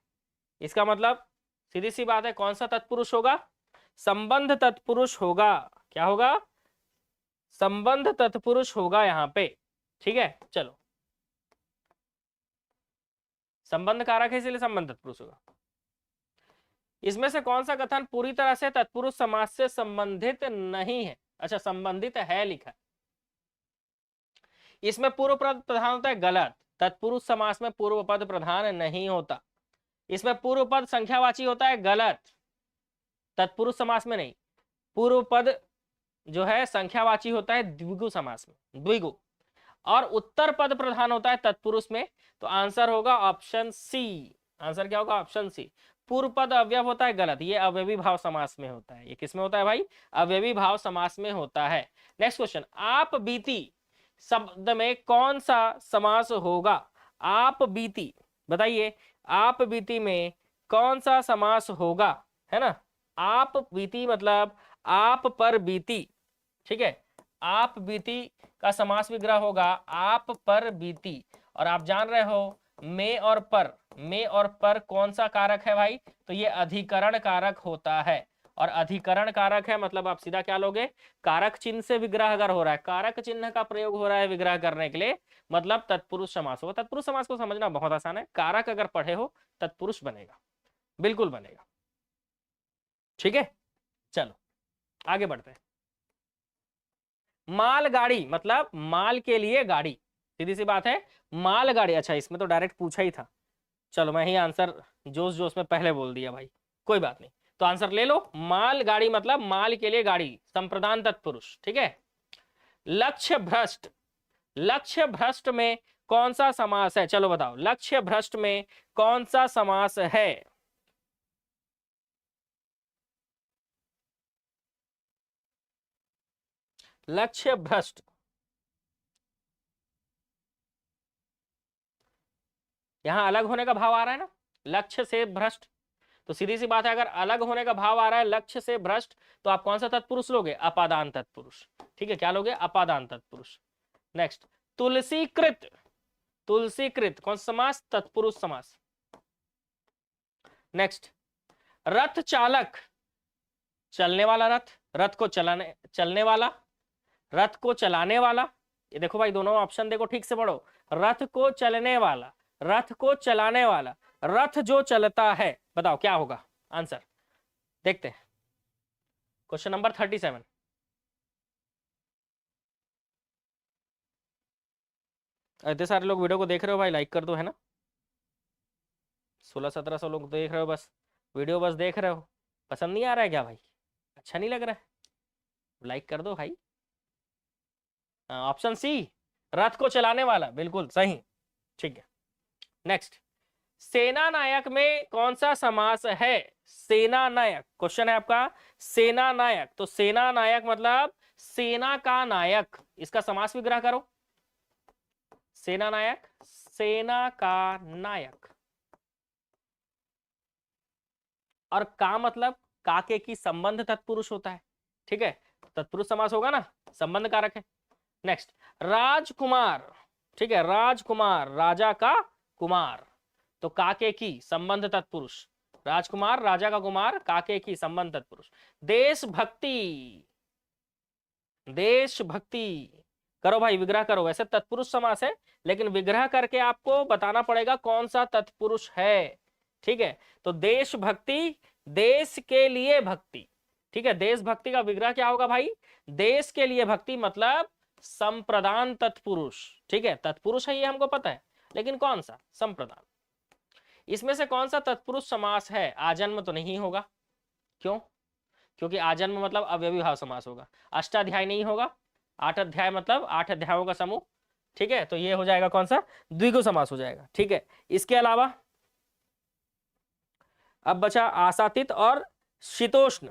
Speaker 1: इसका मतलब सीधी सी बात है कौन सा तत्पुरुष होगा? संबंध तत्पुरुष होगा। क्या होगा? संबंध तत्पुरुष होगा यहां पे, ठीक है। चलो, संबंध कारक है इसलिए संबंध तत्पुरुष होगा। इसमें से कौन सा कथन पूरी तरह से तत्पुरुष समास से संबंधित नहीं है? अच्छा, संबंधित है लिखा है। इसमें पूर्व पद प्रधान होता है, गलत। तत्पुरुष समास में पूर्व पद प्रधान नहीं होता। इसमें पूर्व पद संख्यावाची होता है, गलत। तत्पुरुष समास में नहीं, पूर्व पद जो है संख्यावाची होता है द्विगु समास में, द्विगु। और उत्तर पद प्रधान होता है तत्पुरुष में, तो आंसर होगा ऑप्शन सी। आंसर क्या होगा? Option C. पूर्व पद अवयव होता है, गलत, ये अवयवी भाव समास में होता है। ये किस में होता है भाई? अवयवी भाव समास में होता है। नेक्स्ट क्वेश्चन, आप बीती शब्द में कौन सा समास होगा? आप बीती, बताइए, आप बीती में कौन सा समास होगा, है ना? आप बीती मतलब आप पर बीती, ठीक है, आप बीती का समास विग्रह होगा आप पर बीती। और आप जान रहे हो में और पर कौन सा कारक है भाई? तो ये अधिकरण कारक होता है। और अधिकरण कारक है मतलब आप सीधा क्या लोगे? कारक चिन्ह से विग्रह अगर हो रहा है, कारक चिन्ह का प्रयोग हो रहा है विग्रह करने के लिए, मतलब तत्पुरुष समास होगा। तत्पुरुष समास को समझना बहुत आसान है, कारक अगर पढ़े हो तत्पुरुष बनेगा, बिल्कुल बनेगा। ठीक है, चलो आगे बढ़ते हैं। मालगाड़ी मतलब माल के लिए गाड़ी, सीधी सी बात है, मालगाड़ी। अच्छा, इसमें तो डायरेक्ट पूछा ही था, चलो मैं ही आंसर जोश जोश में पहले बोल दिया भाई, कोई बात नहीं। तो आंसर ले लो, मालगाड़ी मतलब माल के लिए गाड़ी, संप्रदान तत्पुरुष। ठीक है। लक्ष्य भ्रष्ट, लक्ष्य भ्रष्ट में कौन सा समास है? चलो बताओ, लक्ष्य भ्रष्ट में कौन सा समास है? लक्ष्य भ्रष्ट, यहां अलग होने का भाव आ रहा है ना, लक्ष्य से भ्रष्ट। तो सीधी सी बात है, अगर अलग होने का भाव आ रहा है लक्ष्य से भ्रष्ट, तो आप कौन सा तत्पुरुष लोगे? अपादान तत्पुरुष। ठीक है, क्या लोगे? अपादान तत्पुरुष। नेक्स्ट, तुलसीकृत, तुलसीकृत कौन सा समास? तत्पुरुष समास। नेक्स्ट, रथ चालक, चलने वाला रथ, रथ को चलाने, चलने वाला, रथ को चलाने वाला। ये देखो भाई, दोनों ऑप्शन देखो, ठीक से पढ़ो। रथ को चलने वाला, रथ को चलाने वाला, रथ जो चलता है, बताओ क्या होगा आंसर? देखते हैं क्वेश्चन नंबर 37। इतने सारे लोग वीडियो को देख रहे हो भाई, लाइक कर दो, है ना? 1600-1700 लोग देख रहे हो, बस वीडियो बस देख रहे हो, पसंद नहीं आ रहा है क्या भाई? अच्छा नहीं लग रहा है? लाइक कर दो भाई। ऑप्शन सी, रथ को चलाने वाला, बिल्कुल सही। ठीक है, नेक्स्ट, सेना नायक में कौन सा समास है? सेना नायक, क्वेश्चन है आपका, सेना नायक। तो सेना नायक मतलब सेना का नायक, इसका समास विग्रह करो। सेना नायक, सेना का नायक। और का मतलब काके की संबंध तत्पुरुष होता है। ठीक है, तत्पुरुष समास होगा ना, संबंध कारक है। नेक्स्ट, राजकुमार, ठीक है, राजकुमार, राजा का कुमार, तो काके की संबंध तत्पुरुष, राजकुमार राजा का कुमार, काके की संबंध तत्पुरुष। देशभक्ति, देशभक्ति, करो भाई विग्रह करो। वैसे तत्पुरुष समास है, लेकिन विग्रह करके आपको बताना पड़ेगा कौन सा तत्पुरुष है। ठीक है, तो देशभक्ति, देश के लिए भक्ति। ठीक है, देशभक्ति का विग्रह क्या होगा भाई? देश के लिए भक्ति मतलब संप्रदान तत्पुरुष। ठीक है, तत्पुरुष है ये हमको पता है, लेकिन कौन सा? संप्रदान। इसमें से कौन सा तत्पुरुष समास है? आजन्म तो नहीं होगा, क्यों? क्योंकि आजन्म मतलब अव्ययी भाव समास होगा। अष्टाध्याय नहीं होगा, 8 अध्याय मतलब 8 अध्यायों का समूह। ठीक है, तो ये हो जाएगा कौन सा? द्विगु समास हो जाएगा। ठीक है, इसके अलावा अब बचा आशातीत और शीतोष्ण।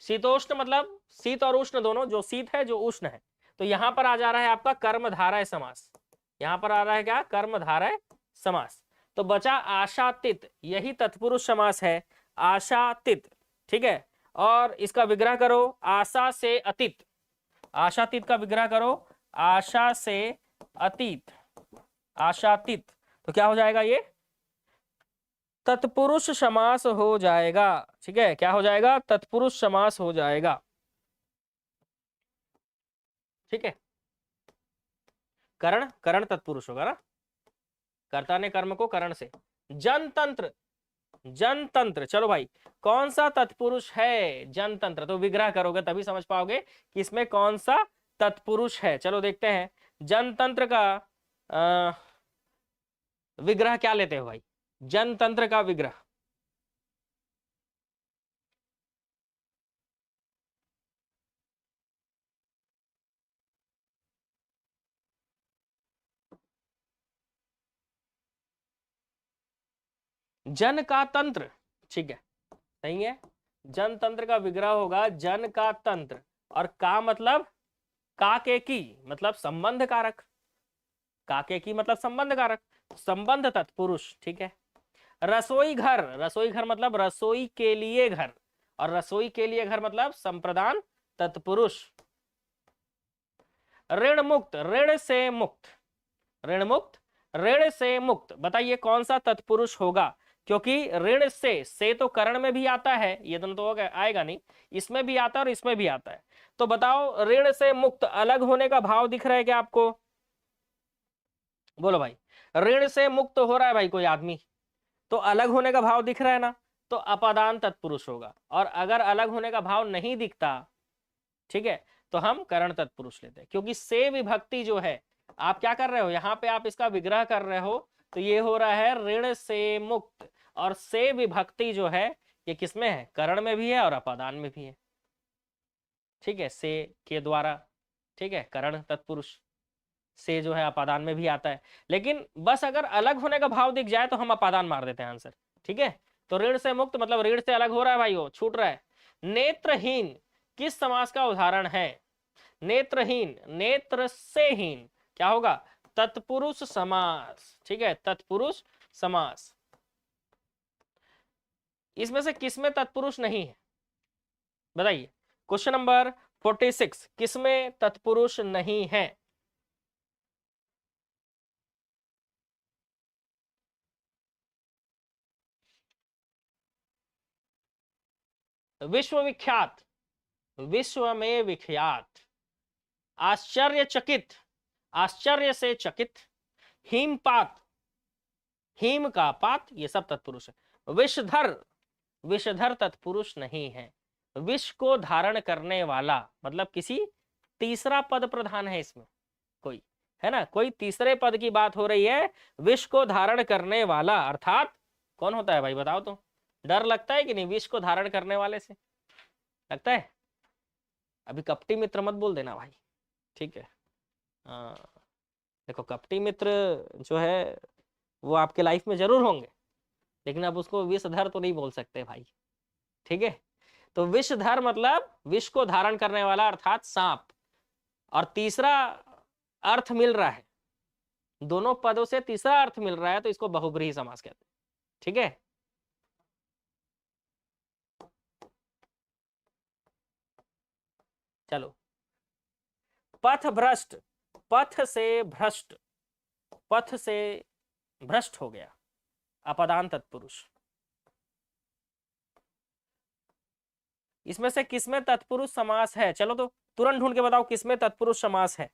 Speaker 1: शीतोष्ण मतलब शीत और उष्ण दोनों, जो शीत है जो उष्ण है। तो यहां पर आ जा रहा है आपका कर्मधारय समास, यहां पर आ रहा है क्या? कर्मधारय समास। तो बचा आशातीत, यही तत्पुरुष समास है, आशातीत। ठीक है, और इसका विग्रह करो, आशा से अतीत, आशातीत का विग्रह करो, आशा से अतीत, आशातीत। तो क्या हो जाएगा? ये तत्पुरुष समास हो जाएगा। ठीक है, क्या हो जाएगा? तत्पुरुष समास हो जाएगा। ठीक है, करण, करण तत्पुरुष होगा ना, कर्ता ने कर्म को करण से। जनतंत्र, जनतंत्र, चलो भाई कौन सा तत्पुरुष है? जनतंत्र, तो विग्रह करोगे तभी समझ पाओगे कि इसमें कौन सा तत्पुरुष है। चलो देखते हैं जनतंत्र का विग्रह क्या लेते हो भाई? जनतंत्र का विग्रह, जन का तंत्र, ठीक है, सही है, जनतंत्र का विग्रह होगा जन का तंत्र। और का मतलब काके की मतलब संबंध कारक, काके की मतलब संबंध कारक, संबंध तत्पुरुष, ठीक है। रसोई घर, रसोई घर मतलब रसोई के लिए घर, और रसोई के लिए घर मतलब संप्रदान तत्पुरुष। ऋण मुक्त, ऋण से मुक्त, ऋण मुक्त, ऋण से मुक्त, बताइए कौन सा तत्पुरुष होगा, क्योंकि ऋण से तो करण में भी आता है, ये दोनों तो आएगा नहीं, इसमें भी आता है और इसमें भी आता है। तो बताओ ऋण से मुक्त अलग होने का भाव दिख रहा है क्या आपको, बोलो भाई। ऋण से मुक्त हो रहा है भाई कोई आदमी, तो अलग होने का भाव दिख रहा है ना, तो अपादान तत्पुरुष होगा। और अगर अलग होने का भाव नहीं दिखता, ठीक है, तो हम करण तत्पुरुष लेते हैं, क्योंकि से विभक्ति जो है, आप क्या कर रहे हो यहाँ पे, आप इसका विग्रह कर रहे हो, तो ये हो रहा है ऋण से मुक्त। और से विभक्ति जो है ये किसमें है, करण में भी है और अपादान में भी है, ठीक है, से के द्वारा, ठीक है, करण तत्पुरुष से जो है अपादान में भी आता है। लेकिन बस अगर अलग होने का भाव दिख जाए तो हम अपादान मार देते हैं आंसर, ठीक है। तो ऋण से मुक्त मतलब ऋण से अलग हो रहा है भाई, वो छूट रहा है। नेत्रहीन किस समास का उदाहरण है, नेत्रहीन, नेत्र से हीन क्या होगा, तत्पुरुष समास, ठीक है, तत्पुरुष समास। इसमें से किसमें तत्पुरुष नहीं है, बताइए। क्वेश्चन नंबर 46, किसमें तत्पुरुष नहीं है, विश्वविख्यात, विश्व में विख्यात, आश्चर्यचकित, आश्चर्य से चकित, हिमपात, हिम का पात, ये सब तत्पुरुष है। विषधर, विषधर तत्पुरुष नहीं है। विष को धारण करने वाला मतलब किसी तीसरा पद प्रधान है इसमें, कोई है ना, कोई तीसरे पद की बात हो रही है। विष को धारण करने वाला अर्थात कौन होता है भाई, बताओ तो। डर लगता है कि नहीं विष को धारण करने वाले से, लगता है। अभी कपटी मित्र मत बोल देना भाई, ठीक है। देखो कपटी मित्र जो है वो आपके लाइफ में जरूर होंगे, लेकिन अब उसको विषधर तो नहीं बोल सकते भाई, ठीक है। तो विषधर मतलब विष को धारण करने वाला अर्थात सांप। और तीसरा अर्थ मिल रहा है, दोनों पदों से तीसरा अर्थ मिल रहा है, तो इसको बहुब्रीहि समास कहते हैं, ठीक है। चलो, पथ भ्रष्ट, पथ से भ्रष्ट, पथ से भ्रष्ट हो गया, अपदान तत्पुरुष। इसमें से किसमें तत्पुरुष समास है, चलो तो तुरंत ढूंढ के बताओ किसमें तत्पुरुष समास है।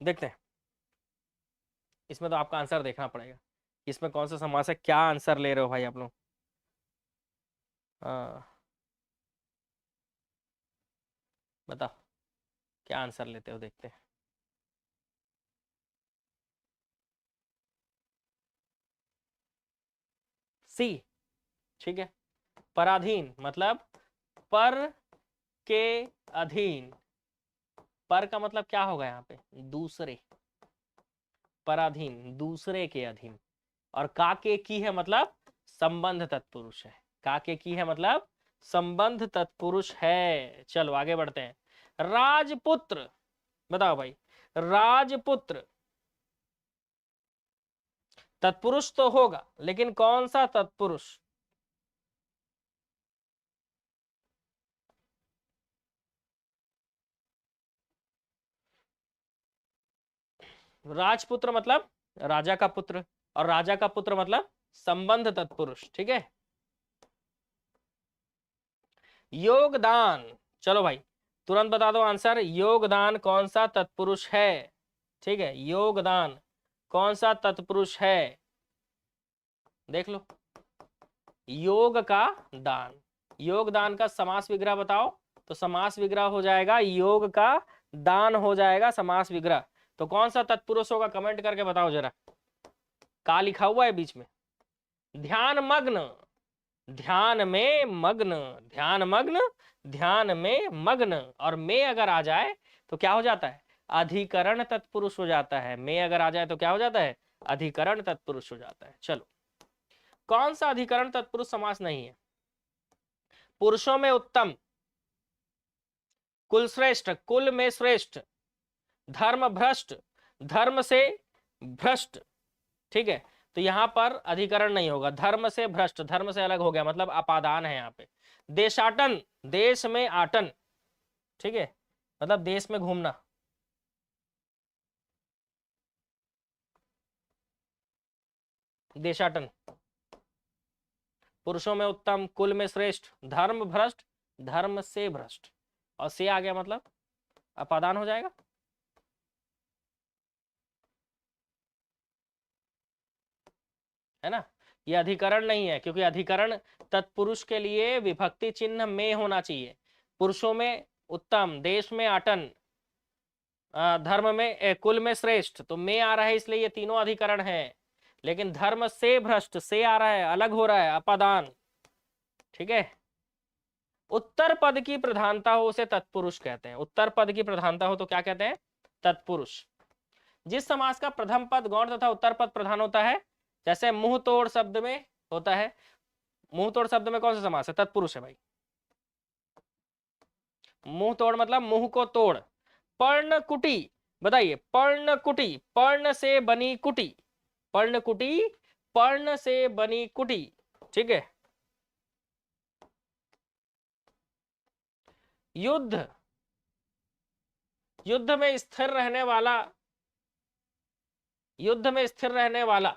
Speaker 1: देखते हैं, इसमें तो आपका आंसर देखना पड़ेगा, इसमें कौन सा समास है, क्या आंसर ले रहे हो भाई आप लोग। बताओ क्या आंसर लेते हो, देखते हैं। सी, ठीक है। पराधीन मतलब पर के अधीन, पर का मतलब क्या होगा यहाँ पे, दूसरे, पराधीन दूसरे के अधीन। और का के की है मतलब संबंध तत्पुरुष है, का के की है मतलब संबंध तत्पुरुष है। चलो आगे बढ़ते हैं। राजपुत्र, बताओ भाई, राजपुत्र तत्पुरुष तो होगा, लेकिन कौन सा तत्पुरुष, राजपुत्र मतलब राजा का पुत्र, और राजा का पुत्र मतलब संबंध तत्पुरुष, ठीक है। योगदान, चलो भाई तुरंत बता दो आंसर, योगदान कौन सा तत्पुरुष है, ठीक है, योगदान कौन सा तत्पुरुष है, देख लो। योग का दान, योगदान का समास विग्रह बताओ, तो समास विग्रह हो जाएगा योग का दान हो जाएगा समास विग्रह। तो कौन सा तत्पुरुष होगा, कमेंट करके बताओ जरा, का लिखा हुआ है बीच में। ध्यान मग्न, ध्यान में मग्न, ध्यान मग्न, ध्यान में मग्न। और में अगर आ जाए तो क्या हो जाता है? अधिकरण तत्पुरुष हो जाता है। में अगर आ जाए तो क्या हो जाता है? अधिकरण तत्पुरुष हो जाता है। चलो, कौन सा अधिकरण तत्पुरुष समास नहीं है? पुरुषों में उत्तम, कुलश्रेष्ठ, कुल में श्रेष्ठ, धर्म भ्रष्ट, धर्म से भ्रष्ट। ठीक है, तो यहां पर अधिकरण नहीं होगा। धर्म से भ्रष्ट, धर्म से अलग हो गया, मतलब अपादान है यहाँ पे। देशाटन, देश में आटन। ठीक है, मतलब देश में घूमना। देशाटन। पुरुषों में उत्तम, कुल में श्रेष्ठ, धर्म भ्रष्ट, धर्म से भ्रष्ट, और से आ गया मतलब अपादान हो जाएगा। है ना? ये अधिकरण नहीं है, क्योंकि अधिकरण तत्पुरुष के लिए विभक्ति चिन्ह में होना चाहिए। पुरुषों में उत्तम, देश में आटन, धर्म में कुल में श्रेष्ठ, तो में आ रहा है, इसलिए ये तीनों अधिकरण हैं। लेकिन धर्म से भ्रष्ट, से आ रहा है, अलग हो रहा है, अपादान। ठीक है, उत्तर पद की प्रधानता हो उसे तत्पुरुष कहते हैं। उत्तर पद की प्रधानता हो तो क्या कहते हैं? तत्पुरुष। जिस समास का प्रथम पद गौण तथा उत्तर पद प्रधान होता है, जैसे मुंह तोड़ शब्द में होता है। मुंह तोड़ शब्द में कौन सा समास है? तत्पुरुष है भाई। मुंह तोड़ मतलब मुंह को तोड़। पर्णकुटी, बताइए, पर्णकुटी, पर्ण से बनी कुटी, पर्णकुटी, पर्ण से बनी कुटी। ठीक है, युद्ध, युद्ध में स्थिर रहने वाला, युद्ध में स्थिर रहने वाला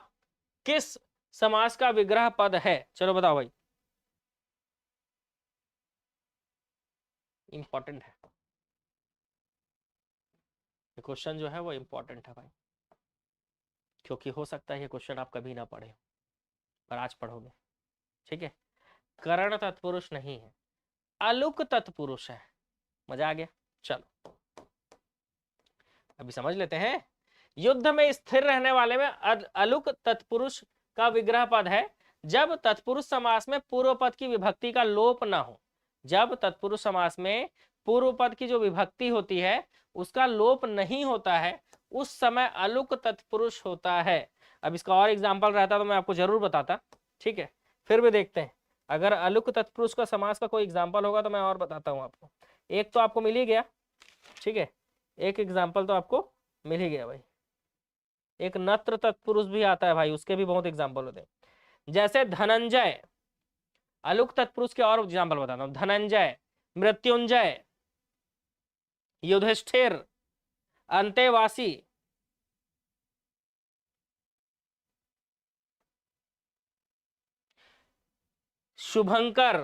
Speaker 1: किस समास का विग्रह पद है? चलो बताओ भाई, इंपॉर्टेंट है ये क्वेश्चन, जो है वो इंपॉर्टेंट है भाई, क्योंकि हो सकता है ये क्वेश्चन आप कभी ना पढ़े, पर आज पढ़ोगे। ठीक है, करण तत्पुरुष नहीं है, अलुक तत्पुरुष है। मजा आ गया? चलो अभी समझ लेते हैं। युद्ध में स्थिर रहने वाले में अलुक तत्पुरुष का विग्रह पद है जब तत्पुरुष समास में पूर्व पद की विभक्ति का लोप ना हो। जब तत्पुरुष समास में पूर्व पद की जो विभक्ति होती है उसका लोप नहीं होता है, उस समय अलुक तत्पुरुष होता है। अब इसका और एग्जाम्पल रहता तो मैं आपको जरूर बताता। ठीक है, फिर भी देखते हैं, अगर अलुक तत्पुरुष का समास का कोई एग्जाम्पल होगा तो मैं और बताता हूं आपको। एक तो आपको मिल ही गया, ठीक है, एक एग्जाम्पल तो आपको मिल ही गया भाई। एक नत्र तत्पुरुष भी आता है भाई, उसके भी बहुत एग्जाम्पल होते हैं। जैसे धनंजय, अलुक तत्पुरुष के और एग्जाम्पल बताता हूं। धनंजय, मृत्युंजय, युधिष्ठिर, अंतेवासी, शुभंकर,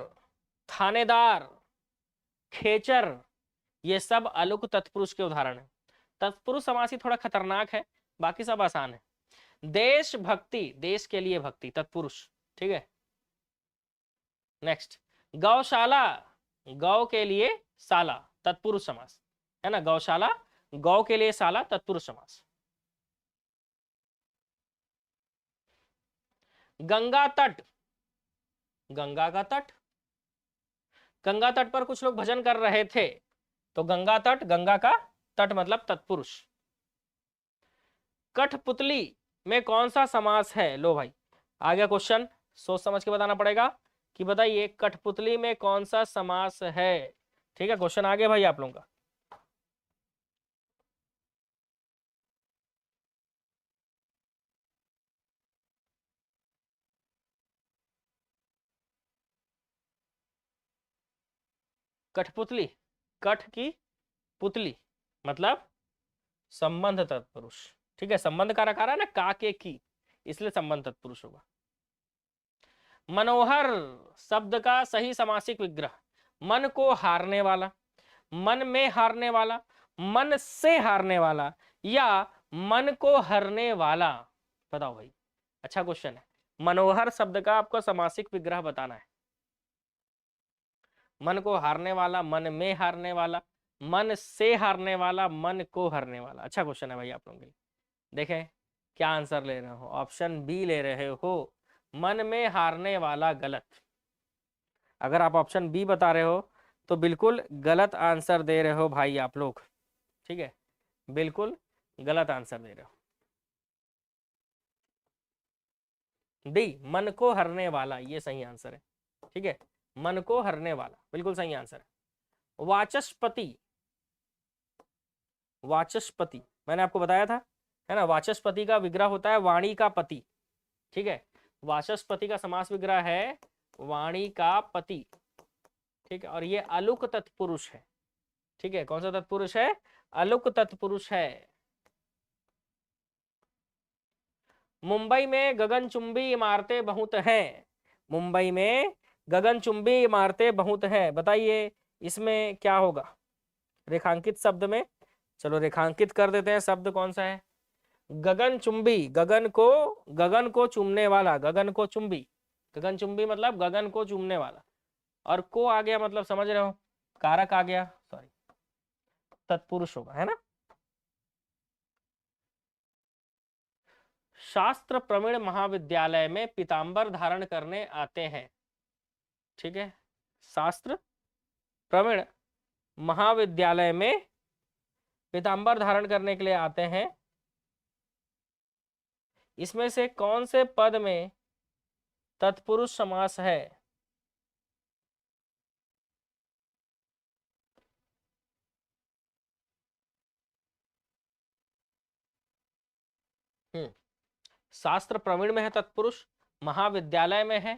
Speaker 1: थानेदार, खेचर, ये सब अलुक तत्पुरुष के उदाहरण है। तत्पुरुष समास ही थोड़ा खतरनाक है, बाकी सब आसान है। देशभक्ति, देश के लिए भक्ति, तत्पुरुष। ठीक है, नेक्स्ट, गौशाला, गौ के लिए साला, तत्पुरुष समास है ना। गौशाला, गौ के लिए साला, तत्पुरुष समास। गंगा तट, गंगा का तट, गंगा तट पर कुछ लोग भजन कर रहे थे, तो गंगा तट, गंगा का तट मतलब तत्पुरुष। कठपुतली में कौन सा समास है? लो भाई आ गया क्वेश्चन, सोच समझ के बताना पड़ेगा कि बताइए कठपुतली में कौन सा समास है। ठीक है, क्वेश्चन आ गया भाई आप लोगों का। कठपुतली, कठ की पुतली मतलब संबंध तत्पुरुष। ठीक है, संबंध कारक आ रहा है ना, का के की, इसलिए संबंध तत्पुरुष होगा। मनोहर शब्द का सही समासिक विग्रह, मन को हारने वाला, मन में हारने वाला, मन से हारने वाला, या मन को हरने वाला। बताओ भाई, अच्छा क्वेश्चन है। मनोहर शब्द का आपको समासिक विग्रह बताना है। मन को हारने वाला, मन में हारने वाला, मन से हारने वाला, मन को हरने वाला। अच्छा क्वेश्चन है भाई आप लोगों के लिए। देखें क्या आंसर ले रहे हो, ऑप्शन बी ले रहे हो, मन में हारने वाला गलत। अगर आप ऑप्शन बी बता रहे हो तो बिल्कुल गलत आंसर दे रहे हो भाई आप लोग, ठीक है, बिल्कुल गलत आंसर दे रहे हो। डी, मन को हरने वाला, ये सही आंसर है, ठीक है, मन को हरने वाला बिल्कुल सही आंसर है। वाचस्पति, वाचस्पति मैंने आपको बताया था, है ना, वाचस्पति का विग्रह होता है वाणी का पति, ठीक है, वाचस्पति का समास विग्रह है वाणी का पति, ठीक है, और ये अलुक तत्पुरुष है, ठीक है, कौन सा तत्पुरुष है, अलुक तत्पुरुष है। मुंबई में गगनचुंबी इमारतें बहुत हैं, मुंबई में गगनचुंबी इमारतें बहुत हैं, बताइए इसमें क्या होगा रेखांकित शब्द में। चलो रेखांकित कर देते हैं, शब्द कौन सा है, गगनचुंबी, गगन को चूमने वाला, गगन को चुंबी, गगनचुंबी मतलब गगन को चूमने वाला, और को आ गया मतलब समझ रहे हो, कारक आ गया, सॉरी तत्पुरुष होगा, है ना। शास्त्र प्रवीण महाविद्यालय में पीतांबर धारण करने आते हैं, ठीक है, शास्त्र प्रवीण महाविद्यालय में पीतांबर धारण करने के लिए आते हैं, इसमें से कौन से पद में तत्पुरुष समास है। शास्त्र प्रवीण में है तत्पुरुष, महाविद्यालय में है,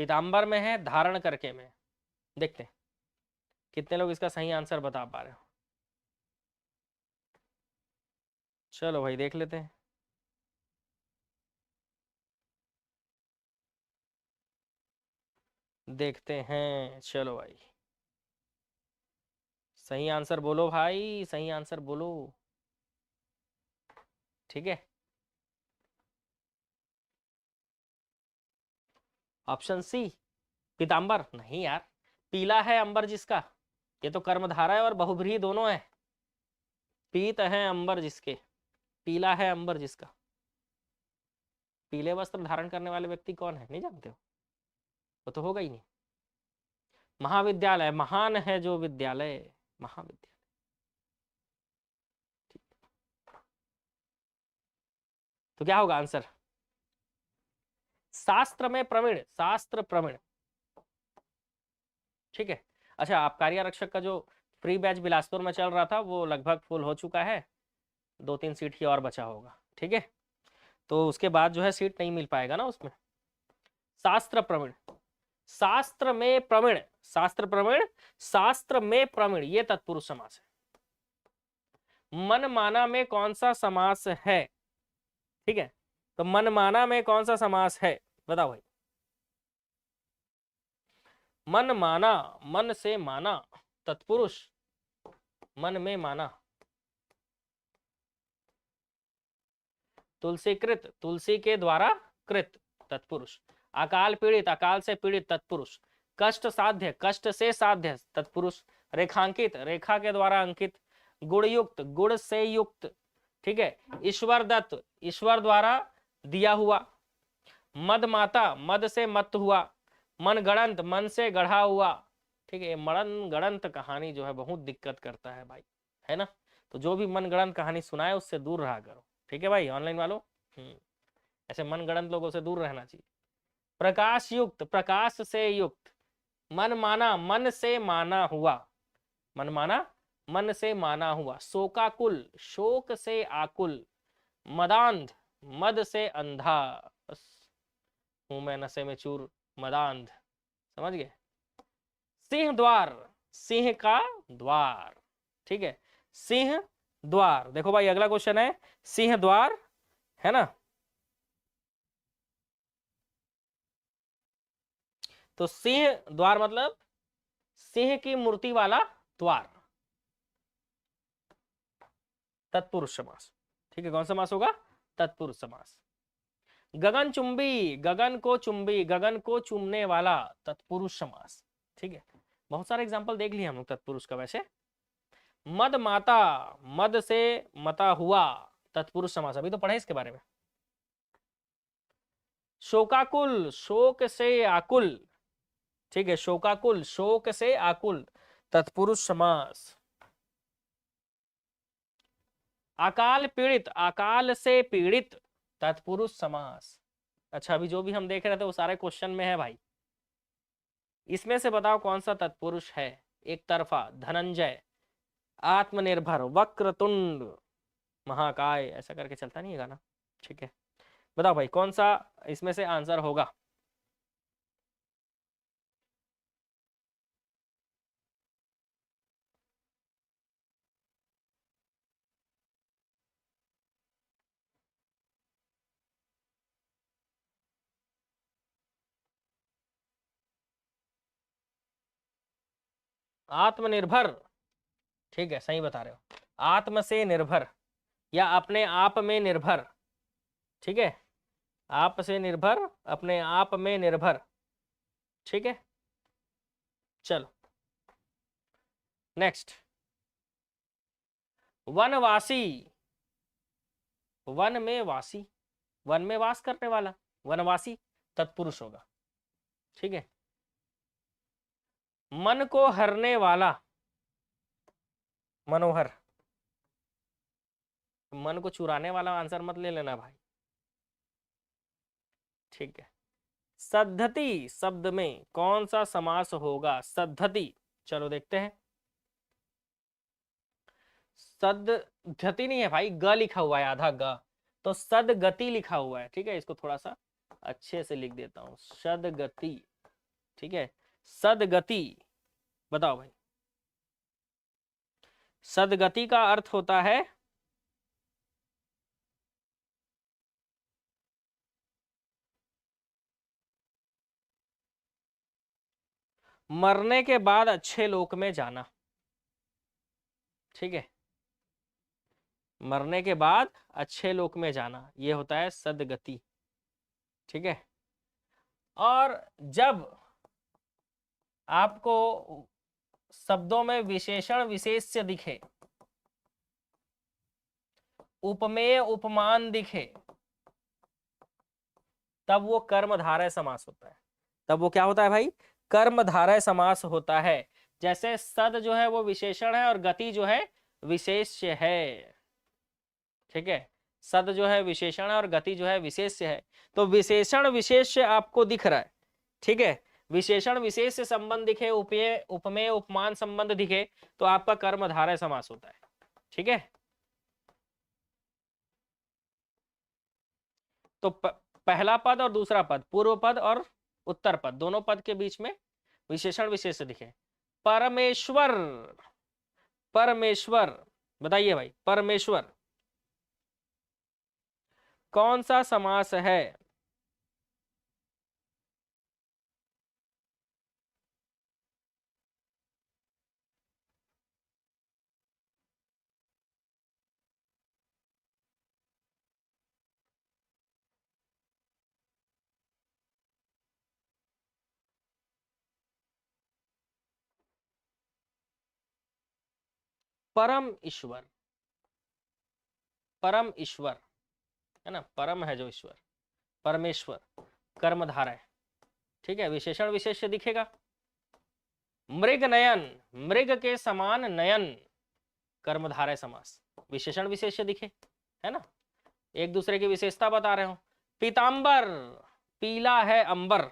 Speaker 1: पीतांबर में है, धारण करके में। देखते हैं कितने लोग इसका सही आंसर बता पा रहे हो। चलो भाई देख लेते हैं। देखते हैं, चलो भाई सही आंसर बोलो भाई, सही आंसर बोलो, ठीक है। ऑप्शन सी पीतांबर नहीं यार, पीला है अंबर जिसका, ये तो कर्मधारा है और बहुब्रीहि दोनों है। पीत है अंबर जिसके, पीला है अंबर जिसका। पीले वस्त्र धारण करने वाले व्यक्ति कौन है, नहीं जानते हो, वो तो होगा ही नहीं। महाविद्यालय, महान है जो विद्यालय, महाविद्यालय। तो क्या होगा आंसर, शास्त्र में प्रवीण, शास्त्र प्रवीण, ठीक है। अच्छा, आबकारी आरक्षक का जो फ्री बैच बिलासपुर में चल रहा था वो लगभग फुल हो चुका है, 2-3 सीट ही और बचा होगा, ठीक है, तो उसके बाद जो है सीट नहीं मिल पाएगा ना उसमें। शास्त्र प्रवीण, शास्त्र में प्रवीण, शास्त्र प्रवीण, शास्त्र में प्रवीण, ये तत्पुरुष समास है। मनमाना में कौन सा समास है, ठीक है, तो मनमाना में कौन सा समास है बताओ भाई। मन माना, मन से माना, तत्पुरुष, मन में माना। तुलसी कृत, तुलसी के द्वारा कृत, तत्पुरुष। अकाल पीड़ित, अकाल से पीड़ित, तत्पुरुष। कष्ट साध्य, कष्ट से साध्य, तत्पुरुष। रेखांकित, रेखा के द्वारा अंकित। गुणयुक्त, गुण से युक्त, ठीक है। ईश्वर दत्त, ईश्वर द्वारा दिया हुआ। मद माता, मद से मत हुआ। मन गणंत, मन से गढ़ा हुआ, ठीक है। मन गणंत कहानी जो है बहुत दिक्कत करता है भाई, है ना, तो जो भी मन गणंत कहानी सुनाए उससे दूर रहा करो, ठीक है भाई ऑनलाइन वालों। ऐसे मन गणंत लोगों से दूर रहना चाहिए। प्रकाश युक्त, प्रकाश से युक्त। मन माना, मन से माना हुआ, मन माना, मन से माना हुआ। शोकाकुल, शोक से आकुल। मदांध, मद से अंधा, बस हूं मैं नशे में चूर, मदांध, समझ गए। सिंह द्वार, सिंह का द्वार, ठीक है, सिंह द्वार। देखो भाई अगला क्वेश्चन है सिंह द्वार, है ना, तो सिंह द्वार मतलब सिंह की मूर्ति वाला द्वार, तत्पुरुष समास, ठीक है। कौन सा समास होगा, तत्पुरुष समास। गगन चुंबी, गगन को चुंबी, गगन को चूमने वाला, तत्पुरुष समास, ठीक है। बहुत सारे एग्जांपल देख लिए हम लोग तत्पुरुष का वैसे। मद माता, मद से मता हुआ, तत्पुरुष समास, अभी तो पढ़े इसके बारे में। शोकाकुल, शोक से आकुल, ठीक है, शोकाकुल, शोक से आकुल, तत्पुरुष समास। अकाल पीड़ित, अकाल से पीड़ित, तत्पुरुष समास। अच्छा, अभी जो भी हम देख रहे थे वो सारे क्वेश्चन में है भाई, इसमें से बताओ कौन सा तत्पुरुष है। एक तरफा, धनंजय, आत्मनिर्भर, वक्रतुंड, महाकाय, ऐसा करके चलता नहीं है गाना, ठीक है। बताओ भाई कौन सा इसमें से आंसर होगा। आत्मनिर्भर, ठीक है, सही बता रहे हो। आत्म से निर्भर या अपने आप में निर्भर, ठीक है, आप से निर्भर, अपने आप में निर्भर, ठीक है। चलो नेक्स्ट, वनवासी, वन में वासी, वन में वास करने वाला, वनवासी तत्पुरुष होगा, ठीक है। मन को हरने वाला, मनोहर, मन को चुराने वाला आंसर मत ले लेना भाई, ठीक है। सद्धति शब्द में कौन सा समास होगा, सद्धति, चलो देखते हैं। सदधति नहीं है भाई, ग लिखा हुआ है आधा ग, तो सदगति लिखा हुआ है, ठीक है। इसको थोड़ा सा अच्छे से लिख देता हूं, सदगति, ठीक है, सदगति। बताओ भाई, सदगति का अर्थ होता है मरने के बाद अच्छे लोक में जाना, ठीक है, मरने के बाद अच्छे लोक में जाना, ये होता है सदगति, ठीक है। और जब आपको शब्दों में विशेषण विशेष्य दिखे, उपमेय उपमान दिखे, तब वो कर्मधारय समास होता है। तब वो क्या होता है भाई, कर्मधारय समास होता है। जैसे सद जो है वो विशेषण है और गति जो है विशेष्य है, ठीक है। सद जो है विशेषण है और गति जो है विशेष्य है। तो विशेषण विशेष्य आपको दिख रहा है, ठीक है, विशेषण विशेष संबंध दिखे, उपमेय उपमेय उपमान संबंध दिखे, तो आपका कर्मधारय समास होता है, ठीक है। तो पहला पद और दूसरा पद, पूर्व पद और उत्तर पद, दोनों पद के बीच में विशेषण विशेष दिखे। परमेश्वर, परमेश्वर, बताइए भाई, परमेश्वर कौन सा समास है। परम ईश्वर, परम ईश्वर है ना, परम है जो ईश्वर, परमेश्वर कर्मधारय है, ठीक है, विशेषण विशेष्य दिखेगा। मृग नयन, मृग के समान नयन, कर्मधारय समास, विशेषण विशेष्य दिखे, है ना, एक दूसरे की विशेषता बता रहे हो। पीतांबर, पीला है अंबर,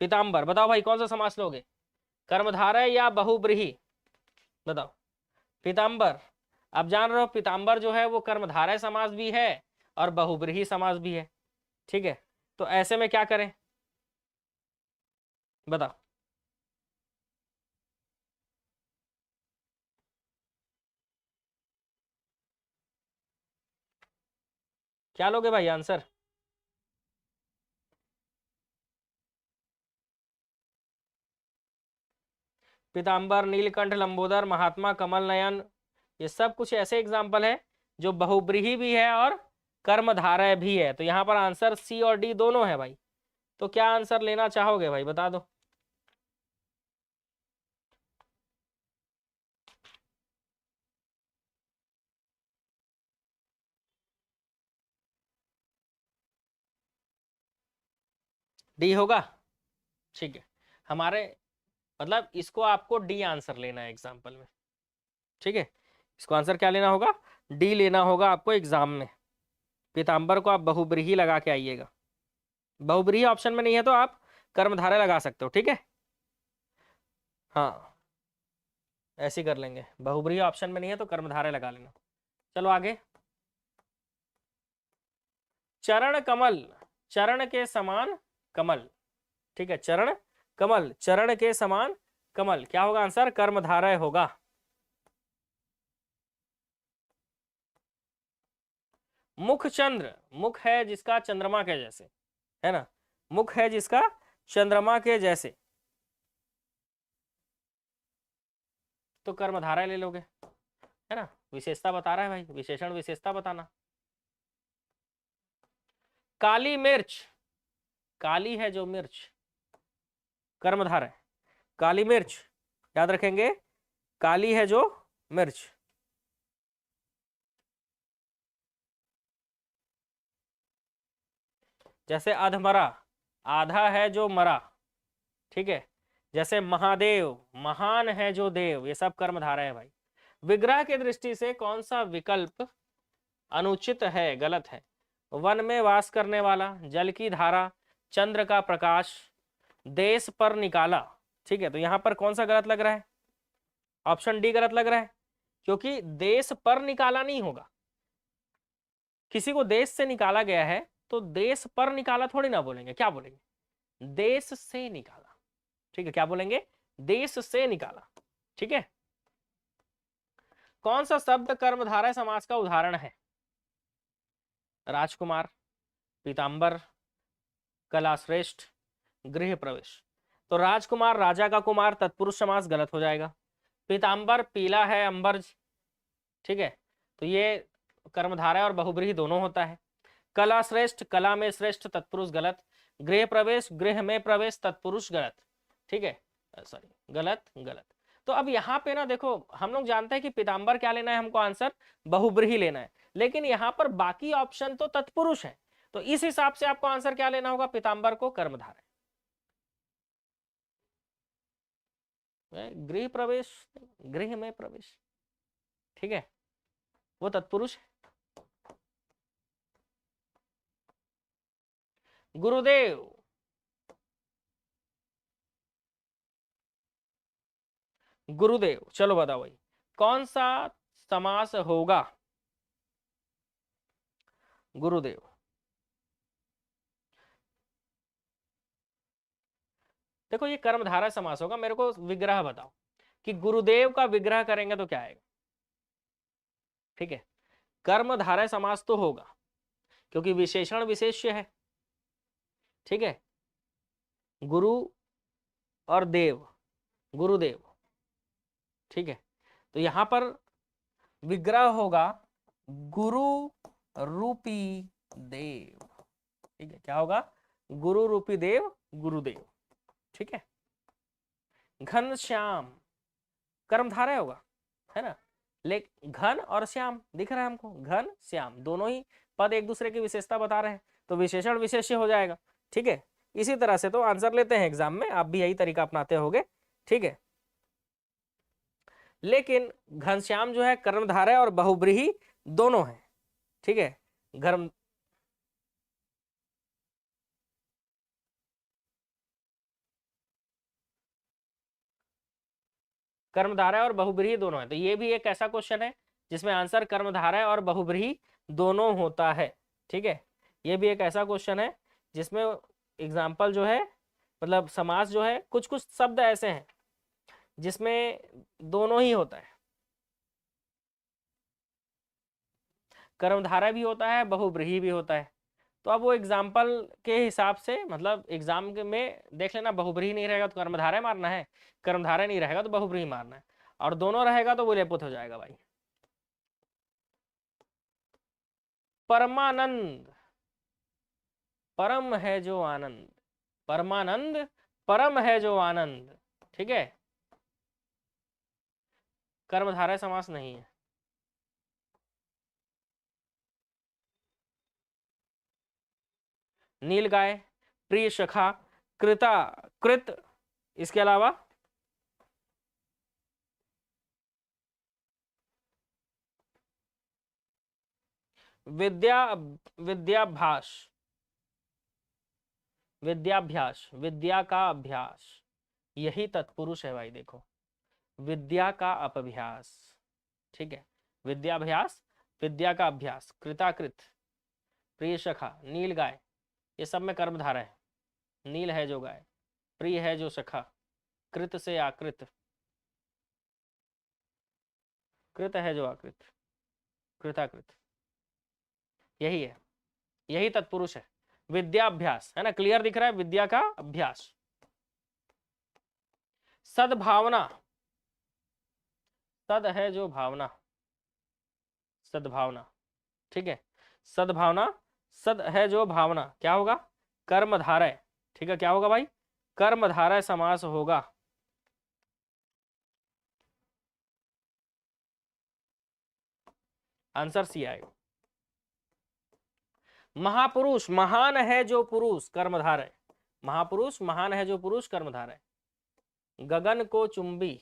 Speaker 1: पीतांबर, बताओ भाई कौन सा समास लोगे, कर्मधारय या बहुब्रीहि, बताओ। पीतांबर, आप जान रहे हो पीतांबर जो है वो कर्मधारय समास भी है और बहुब्रीहि समास भी है, ठीक है। तो ऐसे में क्या करें, बताओ। क्या लोगे भाई आंसर। पीतांबर, नीलकंठ, लंबोदर, महात्मा, कमल नयन, ये सब कुछ ऐसे एग्जाम्पल है जो बहुब्रीहि भी है और कर्मधारय भी है। तो यहाँ पर आंसर सी और डी दोनों है भाई। तो क्या आंसर लेना चाहोगे भाई, बता दो। डी होगा, ठीक है। हमारे मतलब इसको आपको डी आंसर लेना है एग्जाम्पल में, ठीक है। इसको आंसर क्या लेना होगा, डी लेना होगा आपको एग्जाम में। पीताम्बर को आप बहुब्रीही लगा के आइएगा। बहुब्रीही ऑप्शन में नहीं है तो आप कर्मधारय लगा सकते हो, ठीक है। हाँ, ऐसे ही कर लेंगे, बहुब्रीही ऑप्शन में नहीं है तो कर्मधारय लगा लेना। चलो आगे। चरण कमल, चरण के समान कमल, ठीक है। चरण कमल, चरण के समान कमल, क्या होगा आंसर, कर्मधारय होगा। मुख चंद्र, मुख है जिसका चंद्रमा के जैसे, है ना, मुख है जिसका चंद्रमा के जैसे, तो कर्मधारय ले लोगे, है ना। विशेषता बता रहा है भाई, विशेषण विशेषता बताना। काली मिर्च, काली है जो मिर्च, कर्मधारय। काली मिर्च, याद रखेंगे, काली है जो मिर्च। जैसे अधमरा, आधा है जो मरा, ठीक है। जैसे महादेव, महान है जो देव, ये सब कर्मधारय है भाई। विग्रह की दृष्टि से कौन सा विकल्प अनुचित है, गलत है। वन में वास करने वाला, जल की धारा, चंद्र का प्रकाश, देश पर निकाला, ठीक है। तो यहां पर कौन सा गलत लग रहा है, ऑप्शन डी गलत लग रहा है, क्योंकि देश पर निकाला नहीं होगा। किसी को देश से निकाला गया है तो देश पर निकाला थोड़ी ना बोलेंगे, क्या बोलेंगे, देश से निकाला, ठीक है। क्या बोलेंगे, देश से निकाला, ठीक है। कौन सा शब्द कर्मधारय समास का उदाहरण है, राजकुमार, पीताम्बर, कलाश्रेष्ठ, गृह प्रवेश। तो राजकुमार, राजा का कुमार, तत्पुरुष समास गलत हो जाएगा। पीताम्बर, पीला है अंबरज, ठीक है, तो ये कर्मधारय और बहुब्रीही दोनों होता है। कला श्रेष्ठ, कला में श्रेष्ठ, तत्पुरुष गलत। गृह प्रवेश, गृह में प्रवेश, तत्पुरुष गलत, ठीक है, सॉरी, गलत गलत। तो अब यहाँ पे ना देखो, हम लोग जानते हैं कि पीताम्बर क्या लेना है हमको आंसर, बहुब्रीही लेना है, लेकिन यहाँ पर बाकी ऑप्शन तो तत्पुरुष है, तो इस हिसाब से आपको आंसर क्या लेना होगा, पीताम्बर को कर्मधारय। गृह प्रवेश, गृह में प्रवेश, ठीक है, वो तत्पुरुष है। गुरुदेव, गुरुदेव, चलो बताओ भाई कौन सा समास होगा, गुरुदेव। देखो ये कर्मधारय समास होगा, मेरे को विग्रह बताओ कि गुरुदेव का विग्रह करेंगे तो क्या आएगा, ठीक है। कर्मधारय समास तो होगा क्योंकि विशेषण विशेष्य है, ठीक है। गुरु और देव, गुरुदेव, ठीक है। तो यहां पर विग्रह होगा गुरु रूपी देव, ठीक है। क्या होगा, गुरु रूपी देव, गुरुदेव, ठीक है। घनश्याम, कर्मधारय होगा, है ना, लेकिन घन और श्याम दिख रहा है हमको, घन श्याम दोनों ही पद एक दूसरे की विशेषता बता रहे हैं, तो विशेषण विशेष्य हो जाएगा, ठीक है। इसी तरह से तो आंसर लेते हैं एग्जाम में, आप भी यही तरीका अपनाते होगे, ठीक है। लेकिन घनश्याम जो है कर्मधारय और बहुब्रीही दोनों है, ठीक है। गर्म, कर्मधारय और बहुब्रीही दोनों है, तो ये भी एक ऐसा क्वेश्चन है जिसमें आंसर कर्मधारय और बहुब्रीही दोनों होता है, ठीक है। ये भी एक ऐसा क्वेश्चन है जिसमें एग्जाम्पल जो है, मतलब समास जो है, कुछ कुछ शब्द ऐसे हैं जिसमें दोनों ही होता है, कर्मधारय भी होता है, बहुब्रीही भी होता है। तो अब वो एग्जाम्पल के हिसाब से, मतलब एग्जाम में देख लेना, बहुब्रीही नहीं रहेगा तो कर्मधारय मारना है, कर्मधारय नहीं रहेगा तो बहुब्रीही मारना है, और दोनों रहेगा तो विलेपुत हो जाएगा भाई। परमानंद, परम है जो आनंद, परमानंद, परम है जो आनंद, ठीक है, कर्मधारय समास नहीं है। नील गाय, प्रिय सखा, कृता, कृत, इसके अलावा विद्या, विद्याभ्यास, विद्याभ्यास, विद्या का अभ्यास, यही तत्पुरुष है भाई। देखो, विद्या का अपभ्यास, ठीक है, विद्याभ्यास, विद्या का अभ्यास, कृताकृत, प्रिय सखा, नील गाय, ये सब में कर्मधारय है। नील है जो गाय, प्रिय है जो सखा, कृत से आकृत, कृत है जो आकृत, कृताकृत, यही है, यही तत्पुरुष है। विद्याभ्यास है ना, क्लियर दिख रहा है, विद्या का अभ्यास। सद्भावना, सद है जो भावना, सद्भावना, ठीक है, सद्भावना, सद है जो भावना, क्या होगा, कर्मधारय, ठीक है, क्या होगा भाई, कर्मधारय समास होगा। आंसर सी आएगा। महापुरुष, महान है जो पुरुष, कर्मधारय, महापुरुष, महान है जो पुरुष, कर्मधारय। गगन को चुंबी,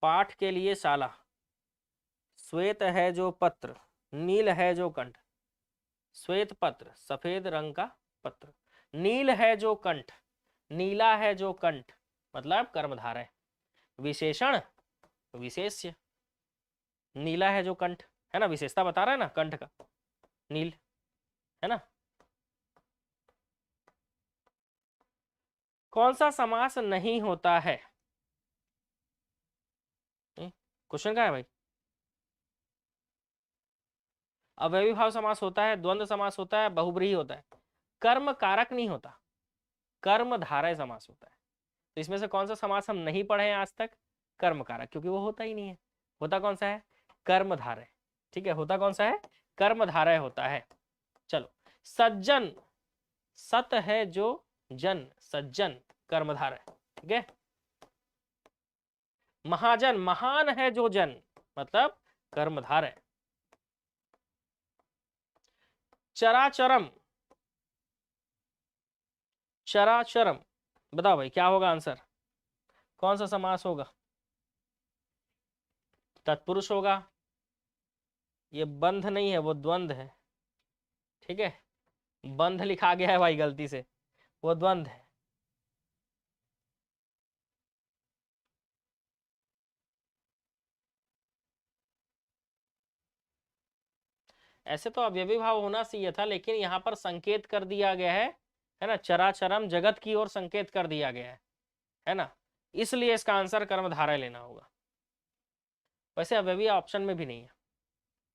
Speaker 1: पाठ के लिए शाला, श्वेत है जो पत्र, नील है जो कंठ, श्वेत पत्र, सफेद रंग का पत्र, नील है जो कंठ, नीला है जो कंठ, मतलब कर्मधारय। विशेषण, विशेष्य, नीला है जो कंठ, है ना, विशेषता बता रहा है ना कंठ का, नील, है ना। कौन सा समास नहीं होता है, क्वेश्चन क्या है भाई। अवयवी भाव समास होता है, द्वंद्व समास होता है, बहुब्रीहि होता है, कर्म कारक नहीं होता, कर्मधारय समास होता है। तो इसमें से कौन सा समास हम नहीं पढ़े हैं आज तक, कर्म कारक, क्योंकि वो होता ही नहीं है। होता कौन सा है, कर्मधारय, ठीक है, होता कौन सा है, कर्मधारय होता है। चलो, सज्जन, सत है जो जन, सज्जन, कर्मधारय, ठीक है। महाजन, महान है जो जन, मतलब कर्मधारय। चराचरम, चराचरम, बताओ भाई क्या होगा आंसर, कौन सा समास होगा, तत्पुरुष होगा। ये बंध नहीं है, वो द्वंद्व है, ठीक है, बंध लिखा गया है भाई गलती से, वो द्वंद्व है। ऐसे तो अवयवी भाव होना चाहिए था, लेकिन यहाँ पर संकेत कर दिया गया है ना, चराचरम, जगत की ओर संकेत कर दिया गया है ना, इसलिए इसका आंसर कर्मधारय लेना होगा। वैसे अवयवी ऑप्शन में भी नहीं है,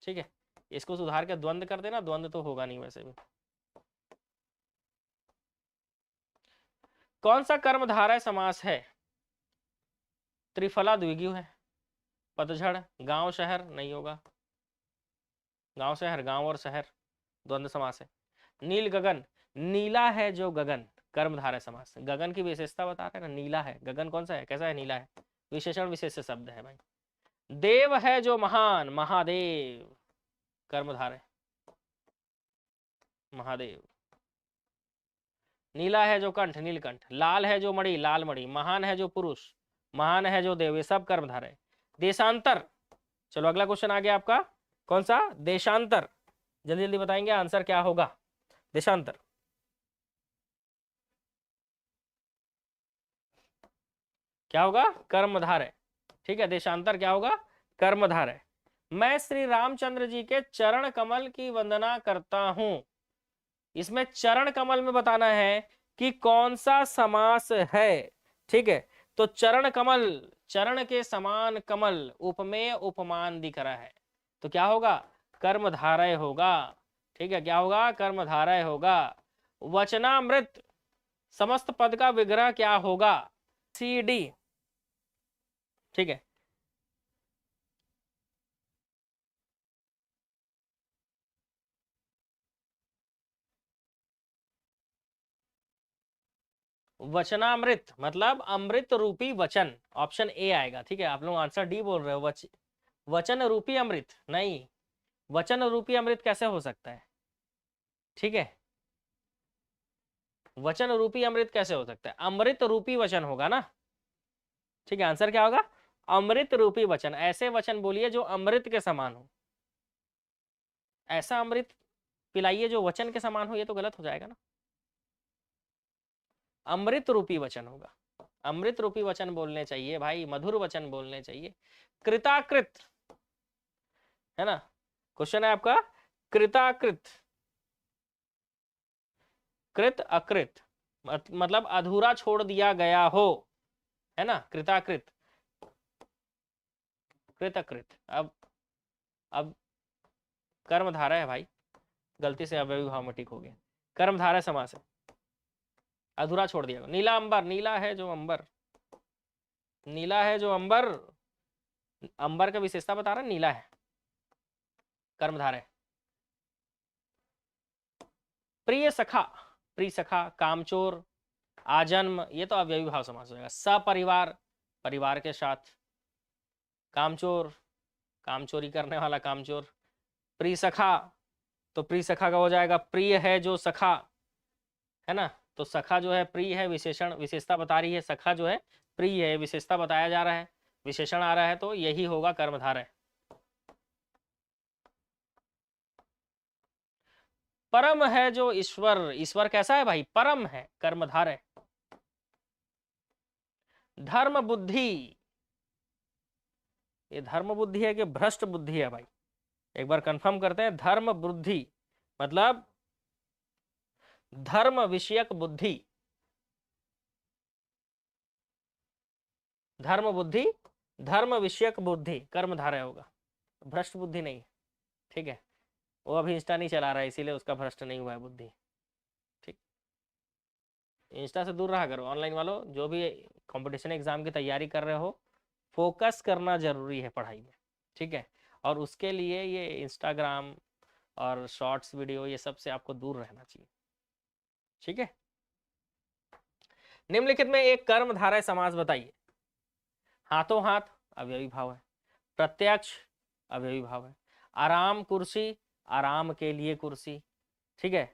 Speaker 1: ठीक है, इसको सुधार के द्वंद्व कर देना, द्वंद्व तो होगा नहीं वैसे भी। कौन सा कर्मधारय समास है, त्रिफला द्विगु है, पतझड़, गांव शहर नहीं होगा, गांव शहर, गांव और शहर द्वंद्व समास है। नील गगन, नीला है जो गगन, कर्मधारय समास, गगन की विशेषता बता रहे हैं ना, नीला है, गगन कौन सा है, कैसा है, नीला है, विशेषण विशेष शब्द है भाई। देव है जो महान, महादेव, कर्मधारय, महादेव। नीला है जो कंठ, नीलकंठ, लाल है जो मणि, लाल मणि, महान है जो पुरुष, महान है जो देव, ये सब कर्मधारय। देशांतर, चलो अगला क्वेश्चन आ गया आपका, कौन सा, देशांतर, जल्दी जल्दी बताएंगे आंसर क्या होगा, देशांतर, क्या होगा, कर्मधारय, ठीक है, देशांतर क्या होगा, कर्मधारय। मैं श्री रामचंद्र जी के चरण कमल की वंदना करता हूं, इसमें चरण कमल में बताना है कि कौन सा समास है, ठीक है, तो चरण कमल, चरण के समान कमल, उपमेय उपमान दिख रहा है, तो क्या होगा, कर्मधारय होगा, ठीक है, क्या होगा, कर्मधारय होगा। वचनामृत, समस्त पद का विग्रह क्या होगा, सी डी, ठीक है, वचनामृत मतलब अमृत रूपी वचन, ऑप्शन ए आएगा, ठीक है, आप लोग आंसर डी बोल रहे हो, वचन रूपी अमृत नहीं, वचन रूपी अमृत कैसे हो सकता है, ठीक है, वचन रूपी अमृत कैसे हो सकता है? अमृत रूपी वचन होगा ना। ठीक है, आंसर क्या होगा? अमृत रूपी वचन। ऐसे वचन बोलिए जो अमृत के समान हो। ऐसा अमृत पिलाइए जो वचन के समान हो, ये तो गलत हो जाएगा ना। अमृत रूपी वचन होगा। अमृत रूपी वचन बोलने चाहिए भाई, मधुर वचन बोलने चाहिए। कृताकृत है ना, क्वेश्चन है आपका। कृताकृत, कृत अकृत मतलब अधूरा छोड़ दिया गया हो, है ना, कृताकृत। कृत अकृत, अब कर्मधारय है भाई, गलती से अव्ययी भाव में टिक हो गया। कर्मधारय समास है, अधूरा छोड़ दिया। नीला अंबर, नीला है जो अंबर, नीला है जो अंबर, अंबर का विशेषता बता रहा है, नीला है, कर्मधारय। प्रिय सखा, प्रिय सखा, कामचोर, आजन्म, ये तो अव्ययी भाव समास हो जाएगा। सपरिवार, परिवार के साथ। कामचोर, कामचोरी करने वाला कामचोर। प्रिय सखा, तो प्रिय सखा का हो जाएगा प्रिय है जो सखा, है ना। तो सखा जो है प्रिय है, विशेषण विशेषता बता रही है। सखा जो है प्रिय है, विशेषता बताया जा रहा है, विशेषण आ रहा है, तो यही होगा कर्मधारय। परम है जो ईश्वर, ईश्वर कैसा है भाई? परम है, कर्मधारय। धर्म बुद्धि, ये धर्म बुद्धि है कि भ्रष्ट बुद्धि है भाई? एक बार कंफर्म करते हैं। धर्म बुद्धि मतलब धर्म विषयक बुद्धि, धर्म बुद्धि, धर्म विषयक बुद्धि कर्मधारय होगा, भ्रष्ट बुद्धि नहीं। ठीक है, वो अभी इंस्टा नहीं चला रहा है इसीलिए उसका भ्रष्ट नहीं हुआ है बुद्धि। ठीक, इंस्टा से दूर रहा करो। ऑनलाइन वालों, जो भी कंपटीशन एग्जाम की तैयारी कर रहे हो, फोकस करना जरूरी है पढ़ाई में। ठीक है, और उसके लिए ये इंस्टाग्राम और शॉर्ट्स वीडियो ये सब से आपको दूर रहना चाहिए। ठीक है, निम्नलिखित में एक कर्मधारय समास बताइए। हाथों हाथ, अव्ययी भाव है। प्रत्यक्ष, अव्ययी भाव है। आराम कुर्सी, आराम के लिए कुर्सी। ठीक है,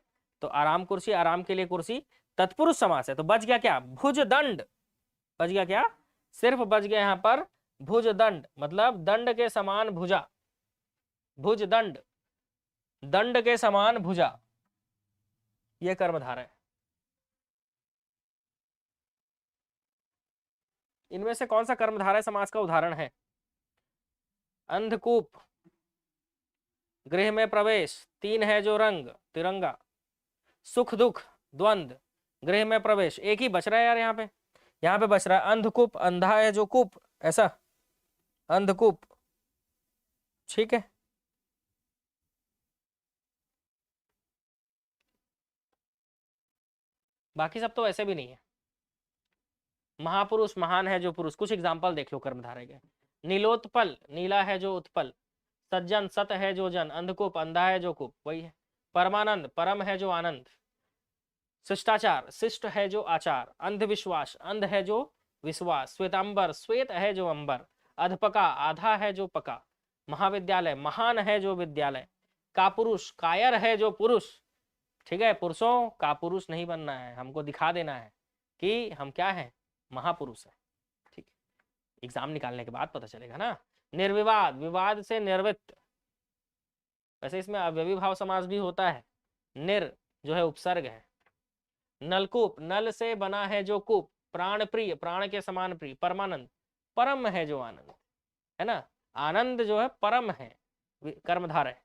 Speaker 1: तो आराम कुर्सी, आराम के लिए कुर्सी तत्पुरुष समास है। तो बच गया क्या? भुजदंड। बच गया क्या? सिर्फ बच गया यहां पर भुजदंड, मतलब दंड के समान भुजा। भुजदंड, दंड के समान भुजा, यह कर्मधारय है। इनमें से कौन सा कर्मधारय समास का उदाहरण है? अंधकूप, गृह में प्रवेश, तीन है जो रंग, तिरंगा। सुख दुख, द्वंद, गृह में प्रवेश, एक ही बच रहा है यार यहाँ पे बच रहा है अंधकूप, अंधा है जो कूप, ऐसा अंधकूप। ठीक है, बाकी सब तो ऐसे भी नहीं है। महापुरुष, महान है जो पुरुष, कुछ एग्जाम्पल देख लो कर्मधारय के। नीलोत्पल, नीला है जो उत्पल। सज्जन, सत है जो जन। अंधकूप, अंधा है जो कूप, वही है। परमानंद, परम है जो आनंद। शिष्टाचार, शिष्ट है जो आचार। अंधविश्वास, अंध है जो विश्वास। श्वेतांबर, श्वेत है जो अंबर। अधपका, आधा है जो पका। महाविद्यालय, महान है जो विद्यालय। कापुरुष, कायर है जो पुरुष। ठीक है, पुरुषों का पुरुष नहीं बनना है, हमको दिखा देना है कि हम क्या है, महापुरुष है। ठीक है, एग्जाम निकालने के बाद पता चलेगा ना। निर्विवाद, विवाद से निर्वृत्त, वैसे इसमें अव्ययी भाव समास भी होता है। निर जो है उपसर्ग है। नलकूप, नल से बना है जो कूप। प्राण प्रिय, प्राण के समान प्रिय। परमानंद, परम है जो आनंद, है ना। आनंद जो है परम है, कर्मधारय।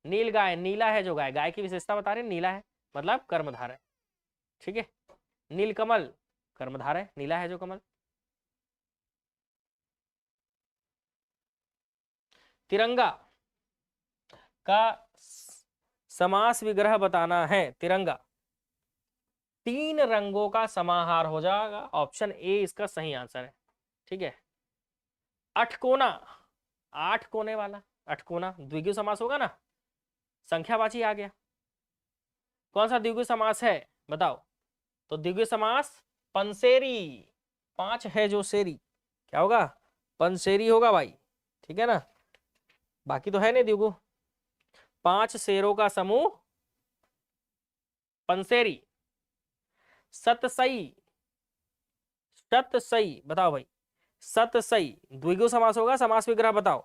Speaker 1: नील गाय, नीला है जो गाय, गाय की विशेषता बता रहे, नीला है मतलब कर्मधारय। ठीक है, नील कमल, कर्मधारय, नीला है जो कमल। तिरंगा का समास विग्रह बताना है। तिरंगा तीन रंगों का समाहार हो जाएगा, ऑप्शन ए इसका सही आंसर है। ठीक है, अठकोना, आठ कोने वाला, अठकोना द्विगु समास होगा ना, संख्यावाची आ गया। कौन सा द्विगु समास है बताओ? तो द्विगु समास पंसेरी, पांच है जो सेरी, क्या होगा? पंसेरी होगा भाई। ठीक है ना, बाकी तो है नहीं द्विगु। पांच शेरों का समूह पंसेरी, सतसई, सतसई बताओ भाई, सतसई द्विगु समास होगा, समास विग्रह बताओ।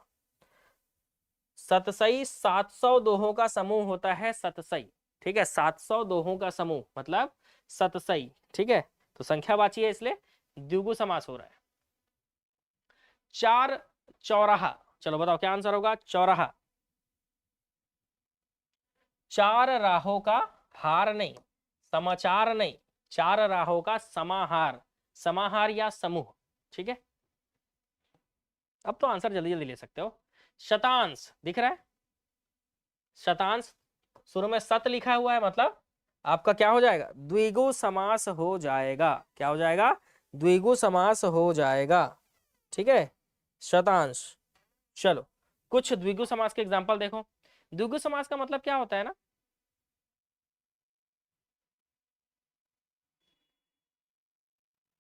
Speaker 1: सतसई 700 दोहों का समूह होता है सतसई, ठीक है, 700 दोहों का समूह मतलब सतसई, ठीक है। तो संख्यावाची है इसलिए द्विगु समास हो रहा है। चार चौराहा, चलो बताओ क्या आंसर होगा, चौराहा। चार राहों का हार नहीं, समाचार नहीं, चार राहों का समाहार, समाहार या समूह, ठीक है। अब तो आंसर जल्दी जल्दी ले सकते हो। शतांश दिख रहा है, शतांश शुरू में सत लिखा हुआ है, मतलब आपका क्या हो जाएगा, द्विगु समास हो जाएगा। क्या हो जाएगा, द्विगु समास हो जाएगा, ठीक है, शतांश। चलो कुछ द्विगु समास के एग्जांपल देखो। द्विगु समास का मतलब क्या होता है ना,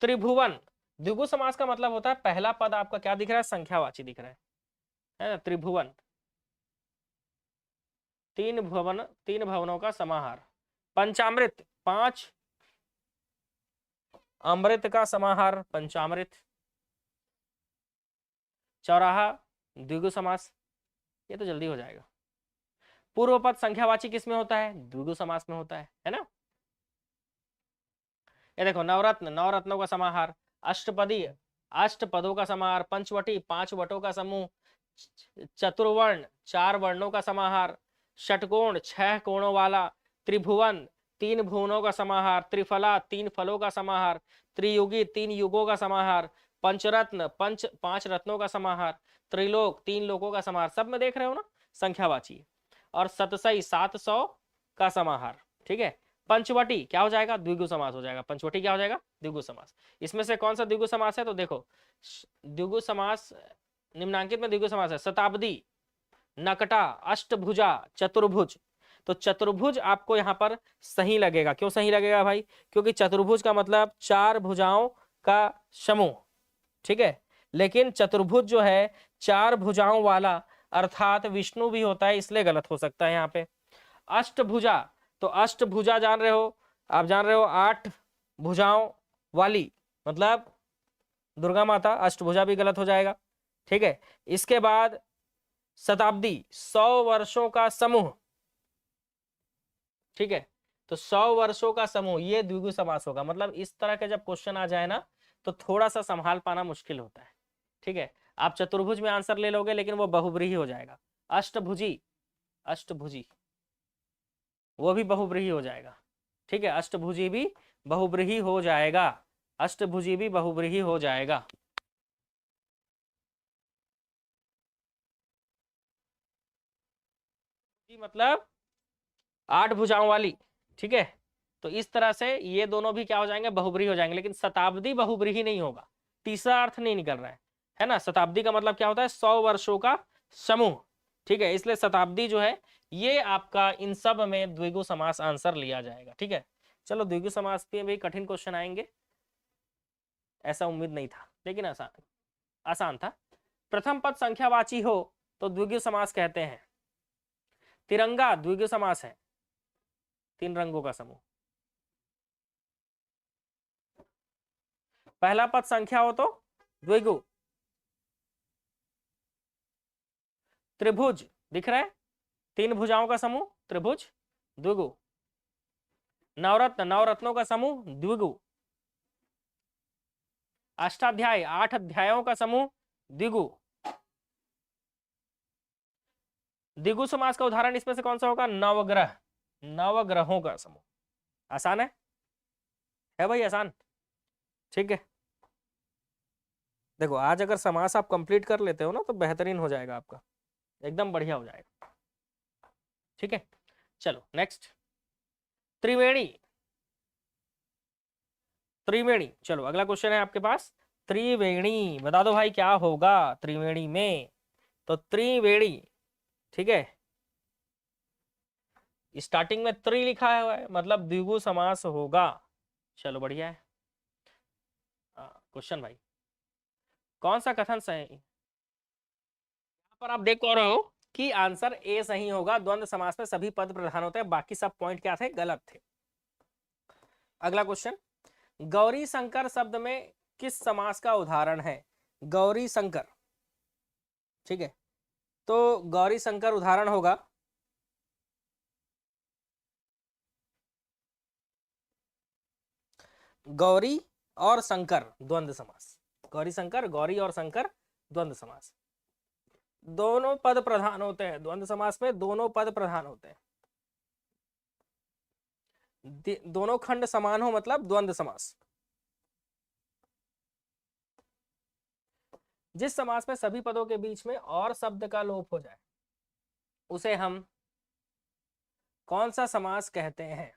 Speaker 1: त्रिभुवन। द्विगु समास का मतलब होता है पहला पद आपका क्या दिख रहा है, संख्यावाची दिख रहा है ना, त्रिभुवन, तीन भवन, तीन भवनों का समाहार। पंचामृत, पांच अमृत का समाहार, पंचामृत। चौराहा द्विगु समास, ये तो जल्दी हो जाएगा। पूर्व पद संख्यावाची किस में होता है, द्विगु समास में होता है ना। ये देखो नवरत्न, नवरत्नों का समाहार। अष्टपदी, अष्टपदों का समाहार। पंचवटी, पांच वटों का समूह। चतुर्वर्ण, चार वर्णों का समाहार। षटकोण, छह कोणों वाला। त्रिभुवन, तीन भुवनों का समाहार। त्रिफला, तीन फलों का समाहार। त्रियुगी, तीन युगों का समाहार। पंचरत्न, पांच रत्नों का समाहार। त्रिलोक, तीन लोकों का समाहार। सब में देख रहे हो ना, संख्यावाची। और सतसई, 700 का समाहार, ठीक है। पंचवटी क्या हो जाएगा, द्विगु समास हो जाएगा। पंचवटी क्या हो जाएगा, द्विगु समास। इसमें से कौन सा द्विगु समास है, तो देखो द्विगु समास निम्नांकित में द्विगु समास है, शताब्दी, नकटा, अष्टभुजा, चतुर्भुज। तो चतुर्भुज आपको यहां पर सही लगेगा। क्यों सही लगेगा भाई, क्योंकि चतुर्भुज का मतलब चार भुजाओं का समूह, ठीक है। लेकिन चतुर्भुज जो है चार भुजाओं वाला, अर्थात विष्णु भी होता है, इसलिए गलत हो सकता है यहाँ पे। अष्टभुजा, तो अष्टभुजा जान रहे हो, आप जान रहे हो 8 भुजाओं वाली, मतलब दुर्गा माता, अष्टभुजा भी गलत हो जाएगा, ठीक है। इसके बाद शताब्दी, 100 वर्षों का समूह, ठीक है। तो 100 वर्षों का समूह ये द्विगु समास होगा। मतलब इस तरह के जब क्वेश्चन आ जाए ना, तो थोड़ा सा संभाल पाना मुश्किल होता है, ठीक है। आप चतुर्भुज में आंसर ले लोगे, लेकिन वो बहुब्रीही हो जाएगा। अष्टभुजी, अष्टभुजी वो भी बहुब्रीही हो जाएगा, ठीक है। अष्टभुजी भी बहुब्रीही हो जाएगा, अष्टभुजी भी बहुब्रीही हो जाएगा। मतलब 8 भुजाओं वाली, ठीक है। तो इस तरह से ये दोनों भी क्या हो जाएंगे, बहुब्रीही हो जाएंगे। लेकिन शताब्दी बहुब्रीही नहीं होगा, तीसरा अर्थ नहीं निकल रहा है ना। शताब्दी का मतलब क्या होता है, 100 वर्षों का समूह, ठीक है। इसलिए शताब्दी जो है ये आपका इन सब में द्विगु समास आंसर लिया जाएगा, ठीक है। चलो द्विगु समास पे भी कठिन क्वेश्चन आएंगे, ऐसा उम्मीद नहीं था, लेकिन आसान आसान था। प्रथम पद संख्यावाची हो तो द्विगु समास कहते हैं। तिरंगा द्विगु समास है, तीन रंगों का समूह। पहला पद संख्या हो तो द्विगु। त्रिभुज दिख रहा है, तीन भुजाओं का समूह, त्रिभुज, द्विगु। नवरत्न, नवरत्नों का समूह, द्विगु। अष्टाध्याय, 8 अध्यायों का समूह, द्विगु। द्विगु समास का उदाहरण इसमें से कौन सा होगा, नवग्रह, नवग्रहों का समूह। आसान है भाई, आसान, ठीक है। देखो आज अगर समास आप कंप्लीट कर लेते हो ना, तो बेहतरीन हो जाएगा आपका, एकदम बढ़िया हो जाएगा, ठीक है। चलो नेक्स्ट, त्रिवेणी, त्रिवेणी। चलो अगला क्वेश्चन है आपके पास, त्रिवेणी बता दो भाई क्या होगा त्रिवेणी में। तो त्रिवेणी, ठीक है, स्टार्टिंग में त्रि लिखा हुआ है, मतलब द्विगु समास होगा। चलो बढ़िया है। क्वेश्चन भाई, कौन सा कथन सही, यहाँ पर आप देख पा रहे हो कि आंसर ए सही होगा। द्वंद्व समास में सभी पद प्रधान होते हैं, बाकी सब पॉइंट क्या थे, गलत थे। अगला क्वेश्चन, गौरी शंकर शब्द में किस समास का उदाहरण है? गौरी शंकर, ठीक है, तो गौरी शंकर उदाहरण होगा गौरी और शंकर द्वंद्व समास। गौरी शंकर, गौरी और शंकर द्वंद्व समास। दोनों पद प्रधान होते हैं द्वंद्व समास में, दोनों पद प्रधान होते हैं। दोनों खंड समान हो मतलब द्वंद्व समास। जिस समास में सभी पदों के बीच में और शब्द का लोप हो जाए उसे हम कौन सा समास कहते हैं?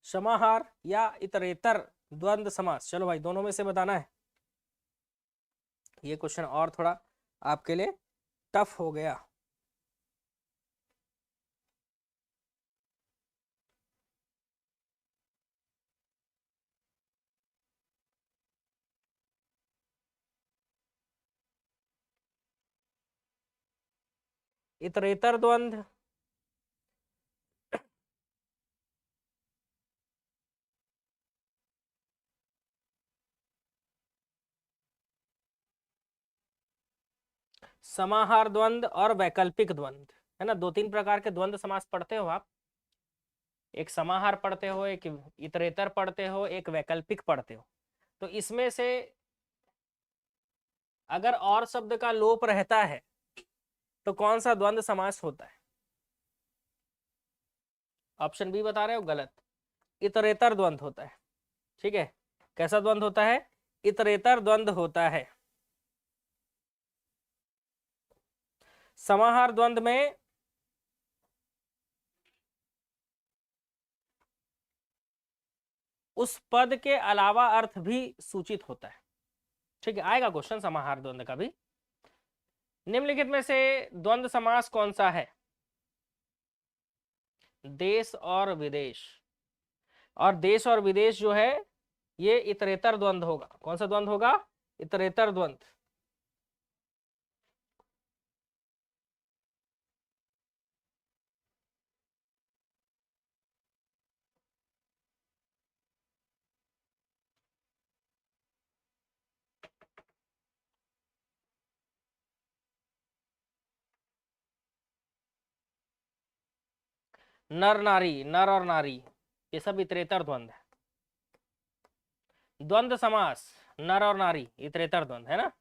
Speaker 1: समाहार या इतरेतर द्वंद्व समास? चलो भाई दोनों में से बताना है। ये क्वेश्चन और थोड़ा आपके लिए टफ हो गया। इतरेतर द्वंद्व, समाहार द्वंद्व और वैकल्पिक द्वंद्व, है ना। दो तीन प्रकार के द्वंद्व समास पढ़ते हो आप। एक समाहार पढ़ते हो, एक इतरेतर पढ़ते हो, एक वैकल्पिक पढ़ते हो। तो इसमें से अगर और शब्द का लोप रहता है तो कौन सा द्वंद्व समास होता है? ऑप्शन बी बता रहे हो, गलत। इतरेतर द्वंद्व होता है, ठीक है। कैसा द्वंद्व होता है? इतरेतर द्वंद्व होता है। समाहार द्वंद्व में उस पद के अलावा अर्थ भी सूचित होता है, ठीक है। आएगा क्वेश्चन समाहार द्वंद्व का भी। निम्नलिखित में से द्वंद्व समास कौन सा है? देश और विदेश। और देश और विदेश जो है ये इतरेतर द्वंद्व होगा। कौन सा द्वंद्व होगा? इतरेतर द्वंद्व। नर नारी, नर और नारी, ये सब इतरेतर द्वंद्व है। द्वंद्व समास नर और नारी इतरेतर द्वंद्व है ना।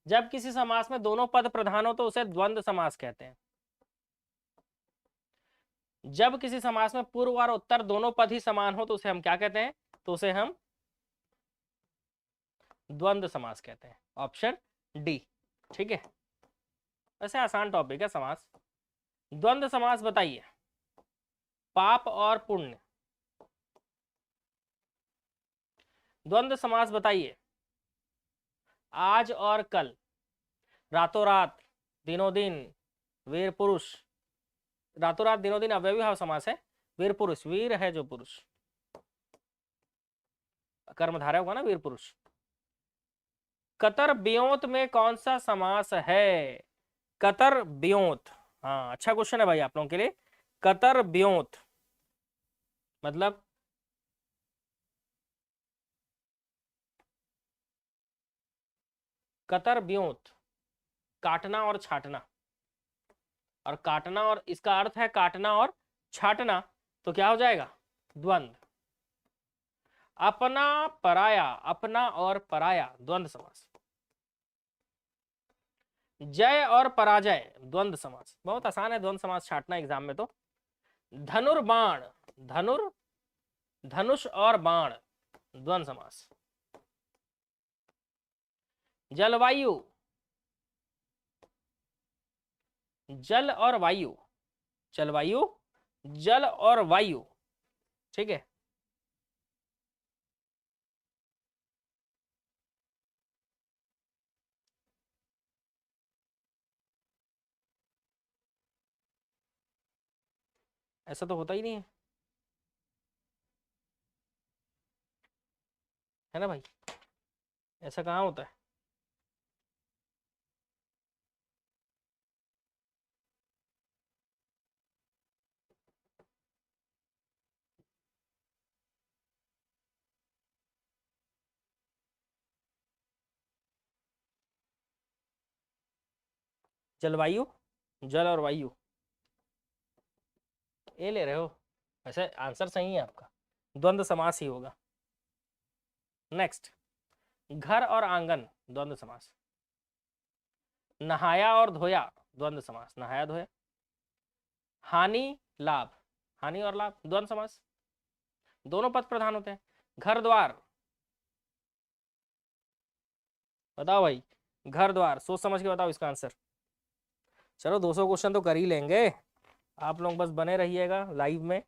Speaker 1: जब किसी समास में दोनों पद प्रधान हो तो उसे द्वंद्व समास कहते हैं। जब किसी समास में पूर्व और उत्तर दोनों पद ही समान हो तो उसे हम क्या कहते हैं? तो उसे हम द्वंद्व समास कहते हैं। ऑप्शन डी, ठीक है। वैसे आसान टॉपिक है समास। द्वंद्व समास बताइए। पाप और पुण्य। द्वंद्व समास बताइए। आज और कल, रातों रात, दिनों दिन, वीर पुरुष। रातों रात दिनों दिन अव्ययी भाव समास है। वीर पुरुष, वीर है जो पुरुष, कर्मधारय होगा ना वीर पुरुष। कतर ब्योत में कौन सा समास है? कतर ब्योत, हाँ अच्छा क्वेश्चन है भाई आप लोगों के लिए। कतर ब्योत मतलब कतर ब्योत काटना और छाटना। और काटना और इसका अर्थ है काटना और छाटना, तो क्या हो जाएगा? द्वंद्व। अपना पराया, अपना और पराया द्वंद्व समास। जय और पराजय द्वंद्व समास। बहुत आसान है द्वंद्व समास छाटना एग्जाम में तो। धनुर्बाण, धनुर, धनुष और बाण द्वंद्व समास। जलवायु, जल और वायु, जलवायु, जल और वायु, ठीक है। ऐसा तो होता ही नहीं है ना भाई। ऐसा कहाँ होता है? जलवायु, जल और वायु, ये ले रहे हो, वैसे आंसर सही है आपका, द्वंद्व समास ही होगा। नेक्स्ट, घर और आंगन द्वंद्व समास। नहाया और धोया द्वंद्व समास, नहाया धोया। हानि लाभ, हानि और लाभ द्वंद्व समास, दोनों पद प्रधान होते हैं। घर द्वार, बताओ भाई, घर द्वार, सोच समझ के बताओ इसका आंसर। चलो 200 क्वेश्चन तो कर ही लेंगे, आप लोग बस बने रहिएगा लाइव में,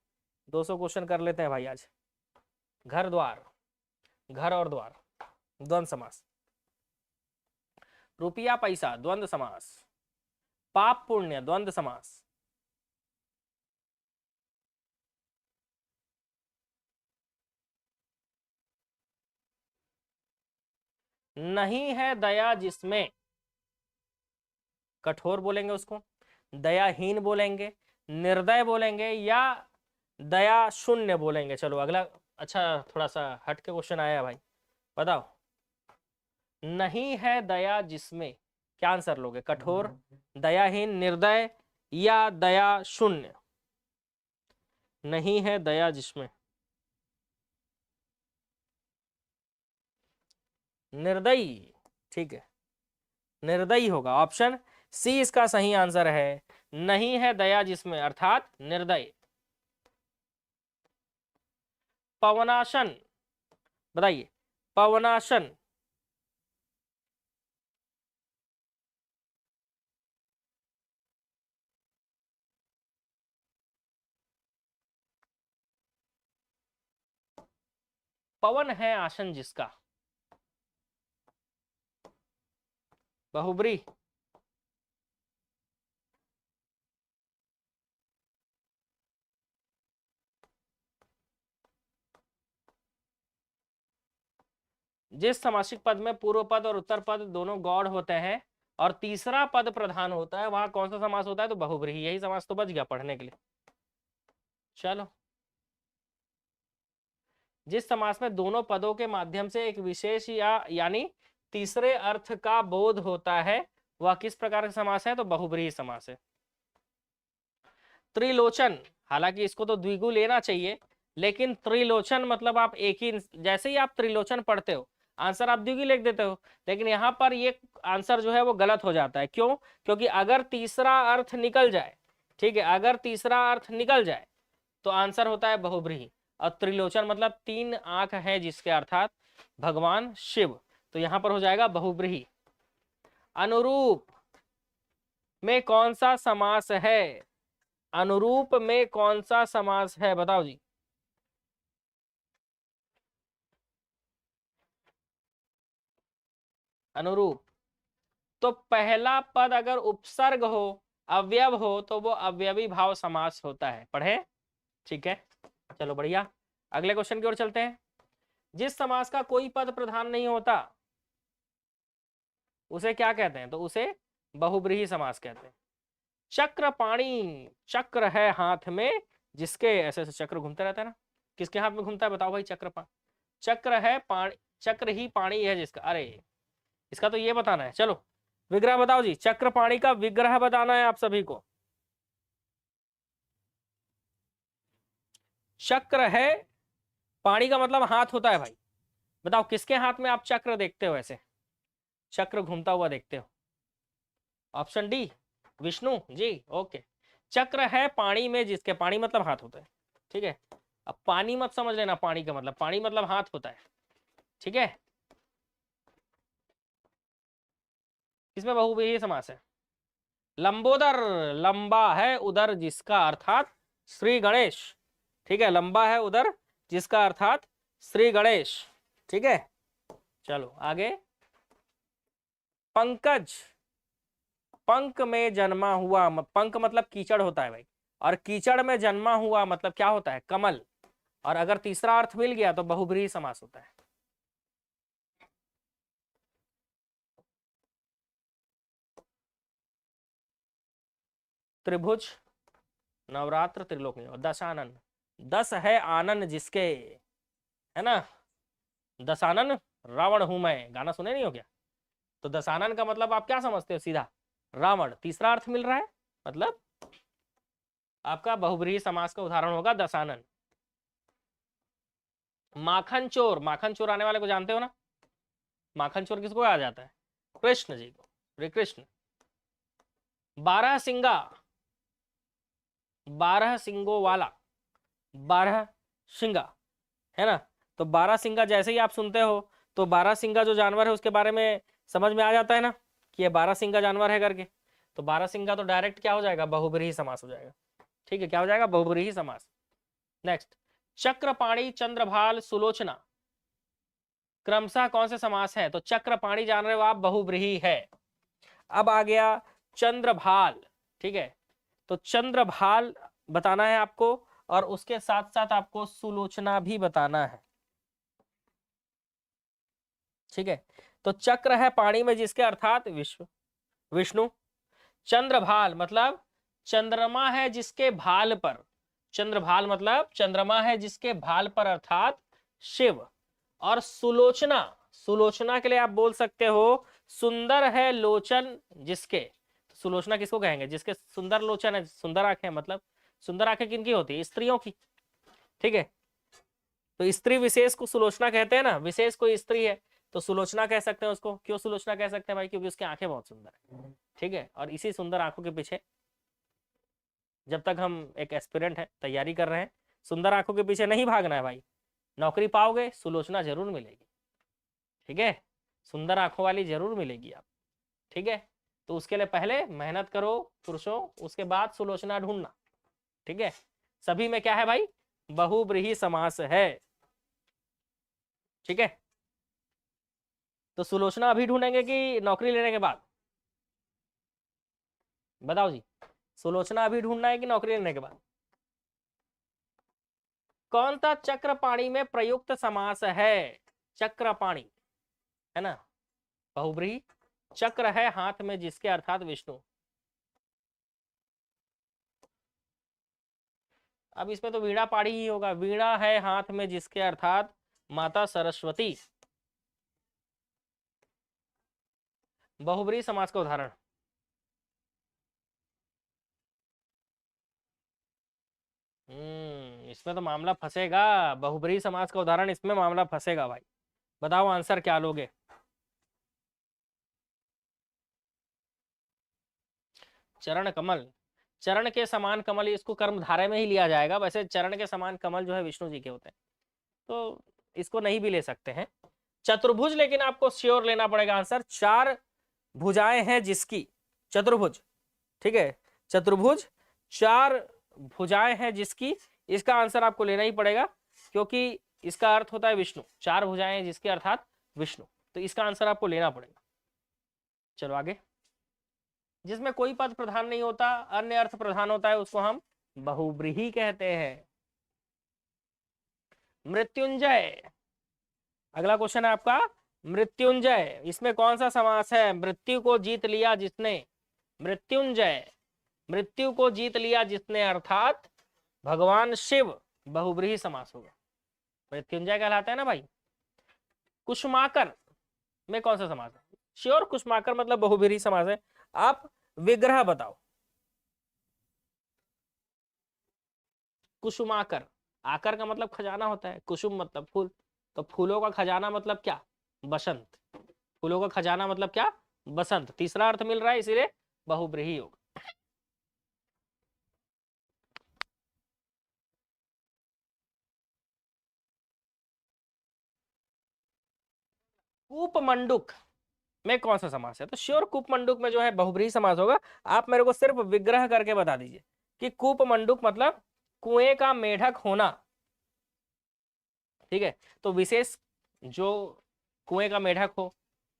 Speaker 1: 200 क्वेश्चन कर लेते हैं भाई आज। घर द्वार, घर और द्वार द्वंद्व समास। रुपया पैसा द्वंद्व समास। पाप पुण्य द्वंद्व समास। नहीं है दया जिसमें, कठोर बोलेंगे उसको, दयाहीन बोलेंगे, निर्दय बोलेंगे, या दया शून्य बोलेंगे। चलो अगला, अच्छा थोड़ा सा हट के क्वेश्चन आया भाई, बताओ। नहीं है दया जिसमें, क्या आंसर लोगे? कठोर, दयाहीन, निर्दय या दया शून्य? नहीं है दया जिसमें, निर्दयी, ठीक है, निर्दयी होगा। ऑप्शन सी इसका सही आंसर है, नहीं है दया जिसमें अर्थात निर्दय। पवनाशन, बताइए, पवनाशन, पवन है आसन जिसका, बहुब्री, जिस समासिक पद में पूर्व पद और उत्तर पद दोनों गौड़ होते हैं और तीसरा पद प्रधान होता है, वहां कौन सा समास होता है? तो बहुब्रीहि, यही समास तो बच गया पढ़ने के लिए। चलो, जिस समास में दोनों पदों के माध्यम से एक विशेष या यानी तीसरे अर्थ का बोध होता है, वह किस प्रकार का समास है? तो बहुब्रीहि समास है। त्रिलोचन, हालांकि इसको तो द्विगु लेना चाहिए, लेकिन त्रिलोचन मतलब आप एक ही, जैसे ही आप त्रिलोचन पढ़ते हो आंसर आप द्विगु लिख देते हो, लेकिन यहाँ पर ये आंसर जो है वो गलत हो जाता है। क्यों? क्योंकि अगर तीसरा अर्थ निकल जाए, ठीक है, अगर तीसरा अर्थ निकल जाए तो आंसर होता है बहुब्रीहि। और त्रिलोचन मतलब 3 आंख है जिसके, अर्थात भगवान शिव, तो यहां पर हो जाएगा बहुब्रीहि। अनुरूप में कौन सा समास है? अनुरूप में कौन सा समास है, बताओ जी। अनुरूप, तो पहला पद अगर उपसर्ग हो, अवयव हो, तो वो अवयवी भाव समास होता है। पढ़े? ठीक है, चलो बढ़िया, अगले क्वेश्चन की ओर चलते हैं। जिस समास का कोई पद प्रधान नहीं होता उसे क्या कहते हैं? तो उसे बहुब्रीहि समास कहते हैं। चक्र पाणी, चक्र है हाथ में जिसके, ऐसे ऐसे चक्र घूमते रहता है ना, किसके हाथ में घूमता है बताओ भाई? चक्र है पाणी, चक्र ही पाणी है जिसका, अरे इसका तो ये बताना है। चलो विग्रह बताओ जी, चक्र पाणी का विग्रह बताना है आप सभी को। चक्र है, पाणी का मतलब हाथ होता है भाई, बताओ किसके हाथ में आप चक्र देखते हो? ऐसे चक्र घूमता हुआ देखते हो? Option D, Vishnu ji, okay. चक्र है पानी में जिसके, पानी मतलब हाथ होता है, ठीक है। अब पानी मत समझ लेना, पानी का मतलब, पानी मतलब हाथ होता है, ठीक है। इसमें बहुब्रीहि समास है। लंबोदर, लंबा है उदर जिसका, अर्थात श्री गणेश, ठीक है, लंबा है उदर जिसका अर्थात श्री गणेश, ठीक है। चलो आगे, पंकज, पंक में जन्मा हुआ, पंक मतलब कीचड़ होता है भाई, और कीचड़ में जन्मा हुआ मतलब क्या होता है? कमल। और अगर तीसरा अर्थ मिल गया तो बहुब्रीहि समास होता है। त्रिभुज, नवरात्र, त्रिलोक, दशानन, 10 है आनन जिसके, है ना, दशानन रावण हूं मैं, गाना सुने नहीं हो क्या? तो दशानन का मतलब आप क्या समझते हो सीधा? रावण, तीसरा अर्थ मिल रहा है, मतलब आपका बहुब्रीहि समास का उदाहरण होगा दशानन। माखन चोर, माखन चोराने वाले को जानते हो ना, माखन चोर किसको कहा जाता है? कृष्ण जी को, श्री कृष्ण। बारह सिंगा, बारह सिंगों वाला, बारह सिंगा, है ना। तो बारह सिंगा जैसे ही आप सुनते हो तो बारह सिंगा जो जानवर है उसके बारे में समझ में आ जाता है ना कि ये बारह सिंगा जानवर है करके। तो बारह सिंगा तो डायरेक्ट क्या हो जाएगा? बहुब्रीहि समास हो जाएगा। ठीक है, क्या हो जाएगा? बहुब्रीहि समास। नेक्स्ट, चक्रपाणी, चंद्रभाल, सुलोचना क्रमशः कौन से समास है? तो चक्रपाणी जान रहे हो आप, बहुब्रीहि है। अब आ गया चंद्रभाल, ठीक है, तो चंद्रभाल बताना है आपको और उसके साथ साथ आपको सुलोचना भी बताना है। ठीक है, तो चक्र है पाणी में जिसके अर्थात विष्णु। चंद्रभाल मतलब चंद्रमा है जिसके भाल पर, चंद्रभाल मतलब चंद्रमा है जिसके भाल पर अर्थात शिव। और सुलोचना, सुलोचना के लिए आप बोल सकते हो सुंदर है लोचन जिसके। तो सुलोचना किसको कहेंगे? जिसके सुंदर लोचन है, सुंदर आंखें, मतलब सुंदर आंखें किनकी होती है? स्त्रियों की। ठीक है, तो स्त्री विशेष को सुलोचना कहते हैं ना, विशेष कोई स्त्री है तो सुलोचना कह सकते हैं उसको। क्यों सुलोचना कह सकते हैं भाई? क्योंकि उसकी आंखें बहुत सुंदर है। ठीक है, और इसी सुंदर आंखों के पीछे जब तक हम एक एस्पिरेंट है, तैयारी कर रहे हैं, सुंदर आंखों के पीछे नहीं भागना है भाई। नौकरी पाओगे सुलोचना जरूर मिलेगी। ठीक है, सुंदर आंखों वाली जरूर मिलेगी आप। ठीक है, तो उसके लिए पहले मेहनत करो पुरुषों, उसके बाद सुलोचना ढूंढना। ठीक है, सभी में क्या है भाई? बहुब्रीहि समास है। ठीक है, तो सुलोचना अभी ढूंढेंगे कि नौकरी लेने के बाद? बताओ जी, सुलोचना अभी ढूंढना है कि नौकरी लेने के बाद? कौन सा चक्रपाणी में प्रयुक्त समास है? चक्रपाणी है ना, बहुब्रीहि। चक्र है हाथ में जिसके अर्थात विष्णु। अब इसमें तो वीणा पाड़ी ही होगा, वीणा है हाथ में जिसके अर्थात माता सरस्वती। बहुब्रीहि समास का उदाहरण, इसमें तो मामला फंसेगा। बहुब्रीहि समास का उदाहरण, इसमें मामला फंसेगा भाई। बताओ आंसर क्या लोगे? चरण कमल, चरण के समान कमल, इसको कर्मधारय में ही लिया जाएगा। वैसे चरण के समान कमल जो है विष्णु जी के होते हैं, तो इसको नहीं भी ले सकते हैं। चतुर्भुज लेकिन आपको श्योर लेना पड़ेगा आंसर। चार भुजाएं हैं जिसकी, चतुर्भुज। ठीक है, चतुर्भुज, चार भुजाएं हैं जिसकी, इसका आंसर आपको लेना ही पड़ेगा क्योंकि इसका अर्थ होता है विष्णु। चार भुजाएं हैं जिसके अर्थात विष्णु, तो इसका आंसर आपको लेना पड़ेगा। चलो आगे, जिसमें कोई पद प्रधान नहीं होता, अन्य अर्थ प्रधान होता है, उसको हम बहुब्रीहि कहते हैं। मृत्युंजय, अगला क्वेश्चन है आपका मृत्युंजय। इसमें कौन सा समास है? मृत्यु को जीत लिया जिसने, मृत्युंजय, मृत्यु को जीत लिया जिसने अर्थात भगवान शिव, बहुब्रीहि समास होगा। मृत्युंजय कहलाता है ना भाई। कुसुमाकर में कौन सा समास है? श्योर, कुसुमाकर मतलब बहुब्रीहि समास है। आप विग्रह बताओ। कुसुमाकर, आकर का मतलब खजाना होता है, कुसुम मतलब फूल, तो फूलों का खजाना मतलब क्या? बसंत। फूलों का खजाना मतलब क्या? बसंत। तीसरा अर्थ मिल रहा है, इसीलिए बहुब्रीहि होगा। कूपमंडूक में कौन सा समास है? तो श्योर कूपमंडूक में जो है बहुब्रीहि समास होगा। आप मेरे को सिर्फ विग्रह करके बता दीजिए कि कूपमंडूक मतलब कुएं का मेढक होना। ठीक है, तो विशेष जो कुएं का मेढक हो,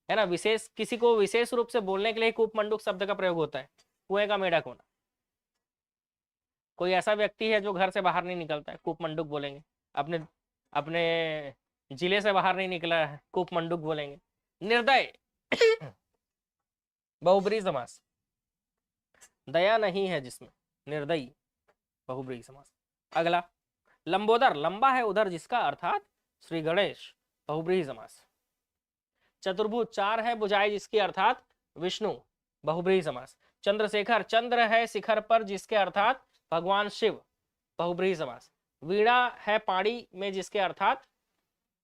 Speaker 1: है ना, विशेष किसी को विशेष रूप से बोलने के लिए कूपमंडूक शब्द का प्रयोग होता है, कुएं का मेढक होना। कोई ऐसा व्यक्ति है जो घर से बाहर नहीं निकलता है, कूपमंडूक बोलेंगे। अपने अपने जिले से बाहर नहीं निकला है, कूपमंडूक बोलेंगे। निर्दय बहुब्रीहि समास, दया नहीं है जिसमें, निर्दयी, बहुब्रीहि समास। अगला लंबोदर, लंबा है उधर जिसका अर्थात श्री गणेश, बहुब्रीहि समास। चतुर्भुज, चार है भुजाएं जिसकी अर्थात विष्णु, बहुब्रीहि समास। चंद्रशेखर, चंद्र है शिखर पर जिसके अर्थात भगवान शिव, बहुब्रीहि समास। वीणा है पाणी में जिसके अर्थात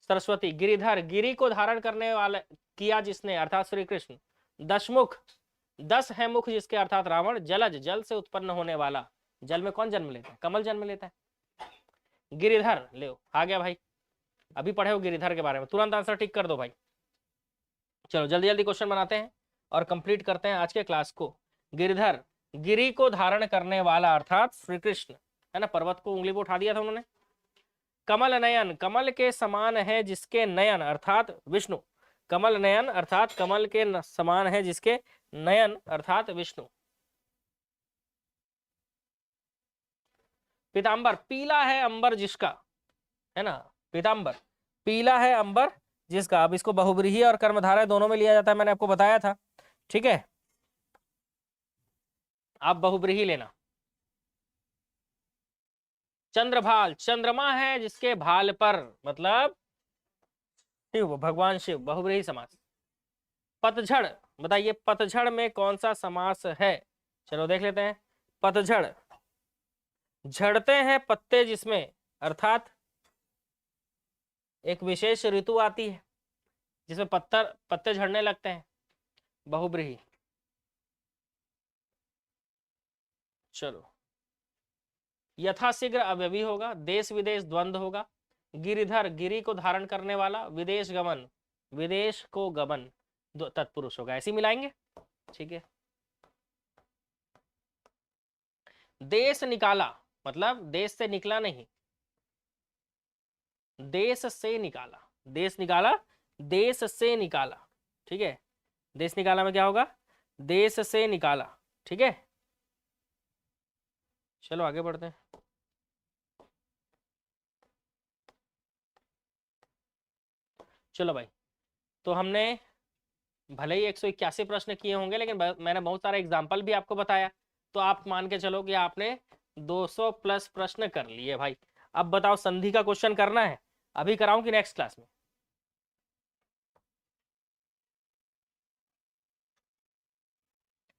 Speaker 1: सरस्वती। गिरिधर, गिरि को धारण करने वाला किया जिसने अर्थात श्री कृष्ण। दशमुख, 10 है मुख जिसके अर्थात रावण। जलज, जल से उत्पन्न होने वाला, जल में कौन जन्म लेता है? कमल जन्म लेता है। गिरिधर, ले आ गया भाई, अभी पढ़े हो गिरिधर के बारे में, तुरंत आंसर टिक कर दो भाई। चलो जल्दी जल्दी क्वेश्चन बनाते हैं और कंप्लीट करते हैं आज के क्लास को। गिरिधर, गिरि को धारण करने वाला अर्थात श्री कृष्ण, है ना, पर्वत को उंगली पर उठा दिया था उन्होंने। कमल नयन, कमल के समान है जिसके नयन अर्थात विष्णु। कमल नयन अर्थात कमल के समान है जिसके नयन अर्थात विष्णु। पीतांबर, पीला है अंबर जिसका, है ना, पीतांबर, पीला है अंबर जिसका। अब इसको बहुब्रीहि और कर्मधारय दोनों में लिया जाता है, मैंने आपको बताया था, ठीक है। आप बहुब्रीहि लेना। चंद्रभाल, चंद्रमा है जिसके भाल पर, मतलब शिव, भगवान शिव, बहुब्रीहि समास। पतझड़, बताइए पतझड़ में कौन सा समास है? चलो देख लेते हैं। पतझड़, झड़ते हैं पत्ते जिसमें अर्थात एक विशेष ऋतु आती है जिसमें पत्ते झड़ने लगते हैं, बहुब्रीहि। चलो, यथाशीघ्र अव्यवी होगा। देश विदेश द्वंद्व होगा। गिरिधर, गिरि को धारण करने वाला। विदेश गमन, विदेश को गमन तत्पुरुष होगा, ऐसे मिलाएंगे, ठीक है। देश निकाला, मतलब देश से निकला नहीं, देश से निकाला। देश निकाला, देश से निकाला, ठीक है। देश निकाला में क्या होगा? देश से निकाला, ठीक है। चलो आगे बढ़ते हैं। चलो भाई, तो हमने भले ही 181 प्रश्न किए होंगे, लेकिन मैंने बहुत सारे एग्जाम्पल भी आपको बताया, तो आप मान के चलो कि आपने 200 प्लस प्रश्न कर लिए भाई। अब बताओ, संधि का क्वेश्चन करना है, अभी कराऊं कि नेक्स्ट क्लास में?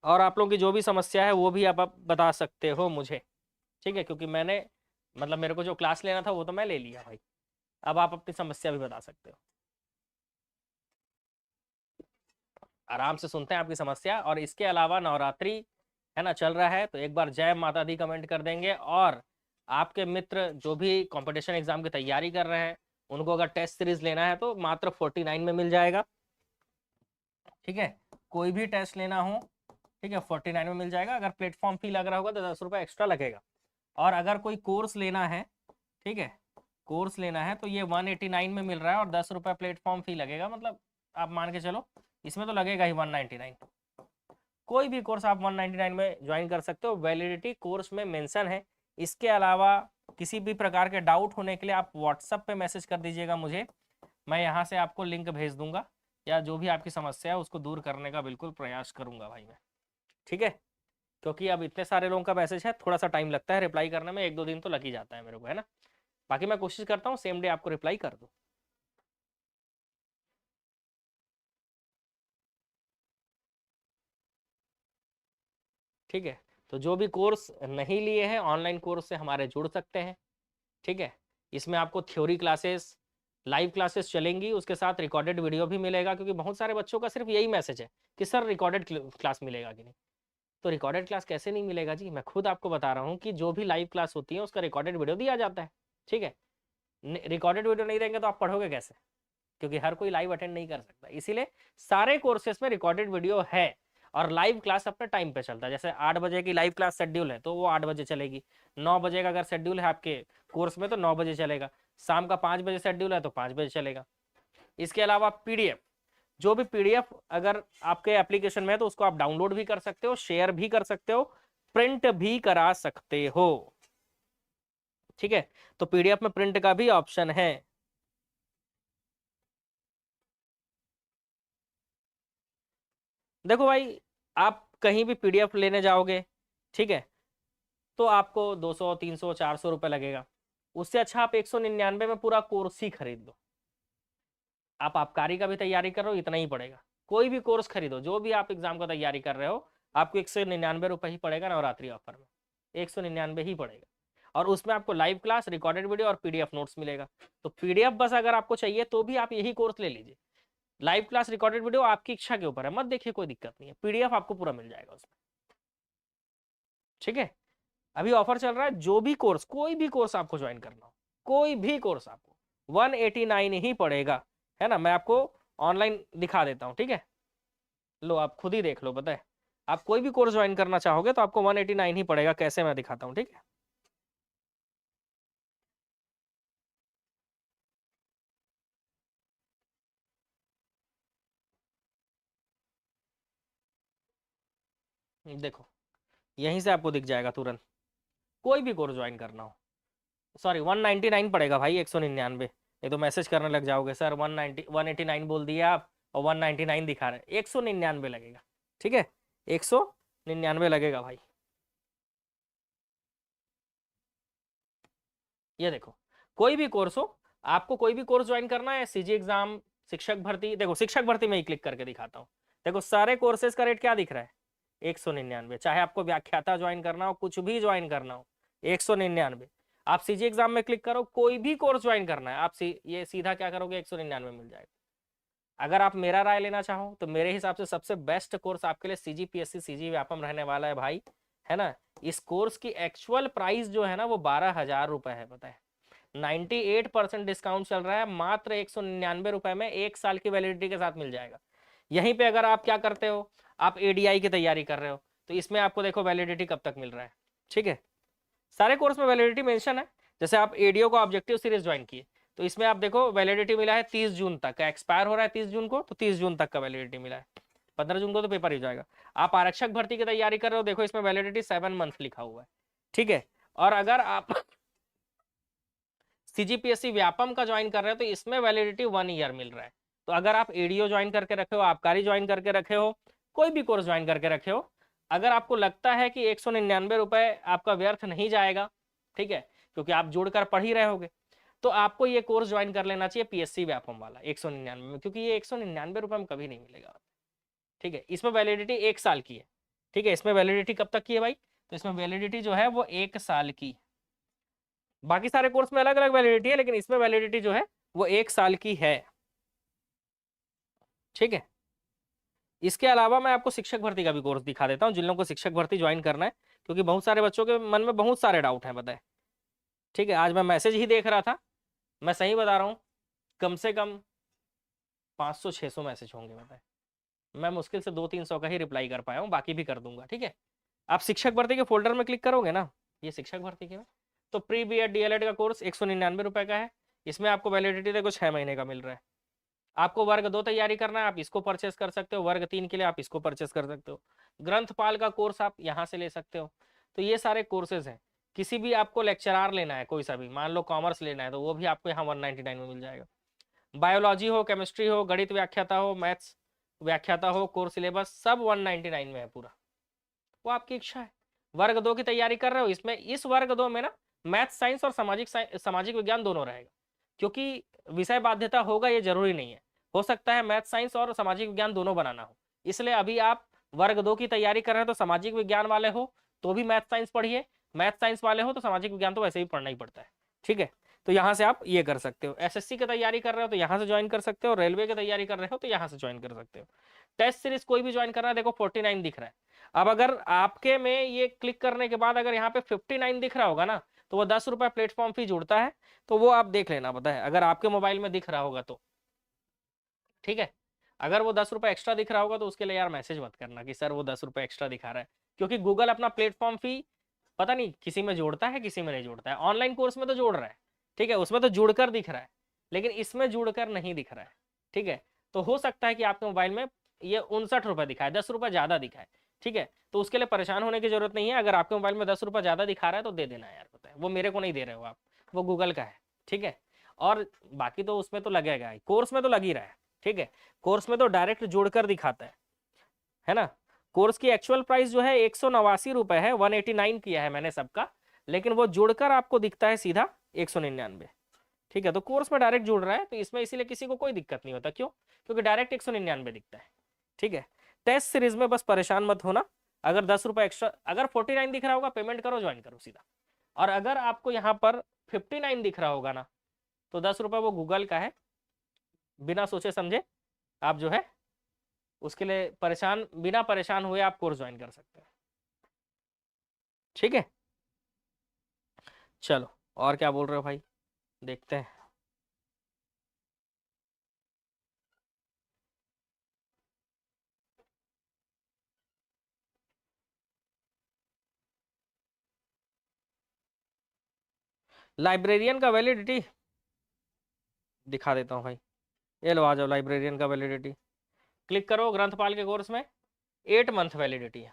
Speaker 1: और आप लोगों की जो भी समस्या है वो भी आप बता सकते हो मुझे, ठीक है, क्योंकि मैंने मतलब मेरे को जो क्लास लेना था वो तो मैं ले लिया भाई। अब आप अपनी समस्या भी बता सकते हो। आराम से सुनते हैं आपकी समस्या। और इसके अलावा नवरात्रि, है ना, चल रहा है, तो एक बार जय माता दी कमेंट कर देंगे। और आपके मित्र जो भी कंपटीशन एग्जाम की तैयारी कर रहे हैं, उनको अगर टेस्ट सीरीज लेना है तो मात्र 49 में मिल जाएगा, ठीक है। कोई भी टेस्ट लेना हो, ठीक है, 49 में मिल जाएगा। अगर प्लेटफॉर्म फी लग रहा होगा तो 10 रुपये एक्स्ट्रा लगेगा। और अगर कोई कोर्स लेना है, ठीक है, कोर्स लेना है तो ये 189 में मिल रहा है और 10 रुपये प्लेटफॉर्म फी लगेगा। मतलब आप मान के चलो इसमें तो लगेगा ही 199। कोई भी कोर्स आप 199 में ज्वाइन कर सकते हो, वैलिडिटी कोर्स में मेंशन है। इसके अलावा किसी भी प्रकार के डाउट होने के लिए आप व्हाट्सएप पे मैसेज कर दीजिएगा मुझे, मैं यहाँ से आपको लिंक भेज दूंगा, या जो भी आपकी समस्या है उसको दूर करने का बिल्कुल प्रयास करूंगा भाई मैं, ठीक है। क्योंकि अब इतने सारे लोगों का मैसेज है, थोड़ा सा टाइम लगता है रिप्लाई करने में, 1-2 दिन तो लग ही जाता है मेरे को, है ना। बाकी मैं कोशिश करता हूँ सेम डे आपको रिप्लाई कर दूँ। ठीक है, तो जो भी कोर्स नहीं लिए हैं ऑनलाइन कोर्स से हमारे जुड़ सकते हैं, ठीक है। इसमें आपको थ्योरी क्लासेस, लाइव क्लासेस चलेंगी, उसके साथ रिकॉर्डेड वीडियो भी मिलेगा। क्योंकि बहुत सारे बच्चों का सिर्फ यही मैसेज है कि सर रिकॉर्डेड क्लास मिलेगा कि नहीं। तो रिकॉर्डेड क्लास कैसे नहीं मिलेगा जी, मैं खुद आपको बता रहा हूँ कि जो भी लाइव क्लास होती है उसका रिकॉर्डेड वीडियो दिया जाता है, ठीक है। रिकॉर्डेड वीडियो नहीं देंगे तो आप पढ़ोगे कैसे? क्योंकि हर कोई लाइव अटेंड नहीं कर सकता, इसीलिए सारे कोर्सेस में रिकॉर्डेड वीडियो है। और लाइव क्लास अपने टाइम पे चलता है। जैसे 8 बजे की लाइव क्लास शेड्यूल है तो वो 8 बजे चलेगी। 9 बजे का अगर शेड्यूल है आपके कोर्स में तो 9 बजे चलेगा। शाम का 5 बजे शेड्यूल है तो 5 बजे चलेगा। इसके अलावा पीडीएफ, जो भी पीडीएफ अगर आपके एप्लीकेशन में है तो उसको आप डाउनलोड भी कर सकते हो, शेयर भी कर सकते हो, प्रिंट भी करा सकते हो, ठीक है। तो पीडीएफ में प्रिंट का भी ऑप्शन है। देखो भाई, आप कहीं भी पीडीएफ लेने जाओगे, ठीक है, तो आपको 200, 300, 400 रुपये लगेगा। उससे अच्छा आप 199 में पूरा कोर्स ही खरीद लो। आप आबकारी का भी तैयारी करो, इतना ही पड़ेगा। कोई भी कोर्स खरीदो, जो भी आप एग्जाम का तैयारी कर रहे हो, आपको 199 रुपये ही पड़ेगा नवरात्रि ऑफर में, 199 ही पड़ेगा। और उसमें आपको लाइव क्लास, रिकॉर्डेड वीडियो और पीडीएफ नोट्स मिलेगा। तो पीडीएफ बस अगर आपको चाहिए तो भी आप यही कोर्स ले लीजिए। लाइव क्लास, रिकॉर्डेड वीडियो आपकी इच्छा के ऊपर है, मत देखिए, कोई दिक्कत नहीं है, पीडीएफ आपको पूरा मिल जाएगा उसमें। ठीक है, अभी ऑफर चल रहा है, जो भी कोर्स, कोई भी कोर्स आपको ज्वाइन करना हो, कोई भी कोर्स आपको 189 ही पड़ेगा, है ना। मैं आपको ऑनलाइन दिखा देता हूँ, ठीक है, लो आप खुद ही देख लो। पता है, आप कोई भी कोर्स ज्वाइन करना चाहोगे तो आपको 189 ही पड़ेगा। कैसे, मैं दिखाता हूँ, ठीक है। देखो, यहीं से आपको दिख जाएगा तुरंत, कोई भी कोर्स ज्वाइन करना हो। सॉरी, 199 पड़ेगा भाई, 199। ये तो मैसेज करने लग जाओगे, सर 189 बोल दिया आप और 199 दिखा रहे, 199 लगेगा, ठीक है, 199 लगेगा भाई। ये देखो, कोई भी कोर्स हो, आपको कोई भी कोर्स ज्वाइन करना है, सीजी एग्जाम, शिक्षक भर्ती, देखो शिक्षक भर्ती में ही क्लिक करके दिखाता हूँ। देखो सारे कोर्सेज का रेट क्या दिख रहा है, 199। चाहे आपको व्याख्याता ज्वाइन करना हो, कुछ भी ज्वाइन करना हो, 199। आप सीजी एग्जाम में क्लिक करो, कोई भी कोर्स ज्वाइन करना है, आप ये सीधा क्या करोगे, 199 मिल जाएगा। अगर आप मेरा राय लेना चाहो तो मेरे हिसाब से सबसे बेस्ट कोर्स आपके लिए सीजी पीएससी सीजी व्यापम रहने वाला है भाई, है ना। इस कोर्स की एक्चुअल प्राइस जो है ना वो 12,000 रुपए है, पता है। 98% डिस्काउंट चल रहा है, मात्र 199 रुपए में 1 साल की वैलिडिटी के साथ मिल जाएगा। यहीं पे अगर आप क्या करते हो, आप एडीआई की तैयारी कर रहे हो, तो इसमें आपको देखो वैलिडिटी कब तक मिल रहा है, ठीक है। सारे कोर्स में वैलिडिटी मेंशन है। जैसे आप एडीओ का ऑब्जेक्टिव सीरीज ज्वाइन किए, तो इसमें आप देखो वैलिडिटी मिला है 30 जून तक का, एक्सपायर हो रहा है 30 जून को, तो 30 जून तक का वैलिडिटी मिला है। 15 जून को तो पेपर ही जाएगा। आप आरक्षक भर्ती की तैयारी कर रहे हो, देखो इसमें वैलिडिटी 7 मंथ लिखा हुआ है, ठीक है। और अगर आप सीजीपीएससी व्यापम का ज्वाइन कर रहे हो तो इसमें वैलिडिटी 1 ईयर मिल रहा है। तो अगर आप एडीओ ज्वाइन करके रखे हो, आबकारी ज्वाइन करके रखे हो, कोई भी कोर्स ज्वाइन करके रखे हो, अगर आपको लगता है कि 199 रुपए आपका व्यर्थ नहीं जाएगा, ठीक है, क्योंकि आप जोड़कर पढ़ ही रहे होगे, तो आपको ये कोर्स ज्वाइन कर लेना चाहिए पीएससी व्यापम वाला 199 में, क्योंकि ये 199 रुपए में कभी नहीं मिलेगा, ठीक है। इसमें वैलिडिटी 1 साल की है, ठीक है। इसमें वैलिडिटी कब तक की है भाई, तो इसमें वैलिडिटी जो है वो 1 साल की। बाकी सारे कोर्स में अलग अलग वैलिडिटी है, लेकिन इसमें वैलिडिटी जो है वो 1 साल की है, ठीक है। इसके अलावा मैं आपको शिक्षक भर्ती का भी कोर्स दिखा देता हूँ, जिन लोगों को शिक्षक भर्ती ज्वाइन करना है, क्योंकि बहुत सारे बच्चों के मन में बहुत सारे डाउट हैं, बताए, ठीक है। आज मैं मैसेज ही देख रहा था, मैं सही बता रहा हूँ, कम से कम 500-600 मैसेज होंगे, बताए। मैं मुश्किल से 200-300 का ही रिप्लाई कर पाया हूँ, बाकी भी कर दूंगा, ठीक है। आप शिक्षक भर्ती के फोल्डर में क्लिक करोगे ना, ये शिक्षक भर्ती के में, तो प्री बीएड डीएलएड का कोर्स 199 रुपए का है। इसमें आपको वैलिडिटी देखो 6 महीने का मिल रहा है। आपको वर्ग 2 तैयारी करना है, आप इसको परचेस कर सकते हो, वर्ग 3 के लिए आप इसको परचेस कर सकते हो। ग्रंथपाल का कोर्स आप यहाँ से ले सकते हो। तो ये सारे कोर्सेज हैं। किसी भी आपको लेक्चरार लेना है, कोई सा भी, मान लो कॉमर्स लेना है, तो वो भी आपको यहाँ 199 में मिल जाएगा। बायोलॉजी हो, केमिस्ट्री हो, गणित व्याख्याता हो, मैथ्स व्याख्याता हो, कोर्स सिलेबस सब 199 में है पूरा, वो आपकी इच्छा है। वर्ग 2 की तैयारी कर रहे हो, इसमें इस वर्ग 2 में ना मैथ साइंस और सामाजिक विज्ञान दोनों रहेगा, क्योंकि विषय बाध्यता होगा ये जरूरी नहीं है, हो सकता है मैथ साइंस और सामाजिक विज्ञान दोनों बनाना हो। इसलिए अभी आप वर्ग 2 की तैयारी कर रहे हैं तो सामाजिक विज्ञान वाले हो तो भी मैथ साइंस पढ़िए, मैथ साइंस वाले हो तो सामाजिक विज्ञान तो वैसे ही पढ़ना ही पड़ता है, ठीक है। तो यहाँ से आप ये कर सकते हो। एसएससी की तैयारी कर रहे हो तो यहाँ से ज्वाइन कर सकते हो, रेलवे की तैयारी कर रहे हो तो यहाँ से ज्वाइन कर सकते हो। टेस्ट सीरीज कोई भी ज्वाइन करना है, देखो 49 दिख रहा है। अब अगर आपके में ये क्लिक करने के बाद अगर यहाँ पे 59 दिख रहा होगा ना, तो वो 10 रुपए प्लेटफॉर्म फी जुड़ता है, तो वो आप देख लेना, पता है, अगर आपके मोबाइल में दिख रहा होगा तो, ठीक है। अगर वो 10 रुपए एक्स्ट्रा दिख रहा होगा तो उसके लिए यार मैसेज मत करना कि सर वो 10 रुपए एक्स्ट्रा दिखा रहा है, क्योंकि गूगल अपना प्लेटफॉर्म फी पता नहीं किसी में जोड़ता है किसी में नहीं जोड़ता है। ऑनलाइन कोर्स में तो जोड़ रहा है, ठीक है, उसमें तो जुड़कर दिख रहा है, लेकिन इसमें जुड़कर नहीं दिख रहा है, ठीक है। तो हो सकता है कि आपके मोबाइल में ये 59 रुपए दिखाए, 10 रुपए ज्यादा दिखाए, ठीक है। तो उसके लिए परेशान होने की जरूरत नहीं है। अगर आपके मोबाइल में 10 रुपए ज्यादा दिखा रहा है तो दे देना यार, पता है, वो मेरे को नहीं दे रहे हो आप, वो गूगल का है, ठीक है। और बाकी तो उसमें तो लगेगा ही, कोर्स में तो लग ही रहा है, ठीक है। कोर्स में तो डायरेक्ट जोड़कर दिखाता है ना। कोर्स की एक्चुअल प्राइस जो है 189 रुपए है, 189 किया है मैंने सबका, लेकिन वो जुड़कर आपको दिखता है सीधा 199, ठीक है। तो कोर्स में डायरेक्ट जुड़ रहा है, तो इसमें इसीलिए किसी को कोई दिक्कत नहीं होता, क्यों, क्योंकि डायरेक्ट 199 दिखता है, ठीक है। टेस्ट सीरीज में बस परेशान मत होना, अगर 10 रुपए एक्स्ट्रा, अगर 49 दिख रहा होगा पेमेंट करो, ज्वाइन करो सीधा। और अगर आपको यहाँ पर 59 दिख रहा होगा ना, तो 10 रुपए वो गूगल का है, बिना सोचे समझे आप जो है उसके लिए परेशान, बिना परेशान हुए आप कोर्स ज्वाइन कर सकते हैं। ठीक है, चलो और क्या बोल रहे हो भाई, देखते हैं। लाइब्रेरियन का वैलिडिटी दिखा देता हूँ भाई, ये लो आ जाओ, लाइब्रेरियन का वैलिडिटी क्लिक करो, ग्रंथपाल के कोर्स में 8 मंथ वैलिडिटी है,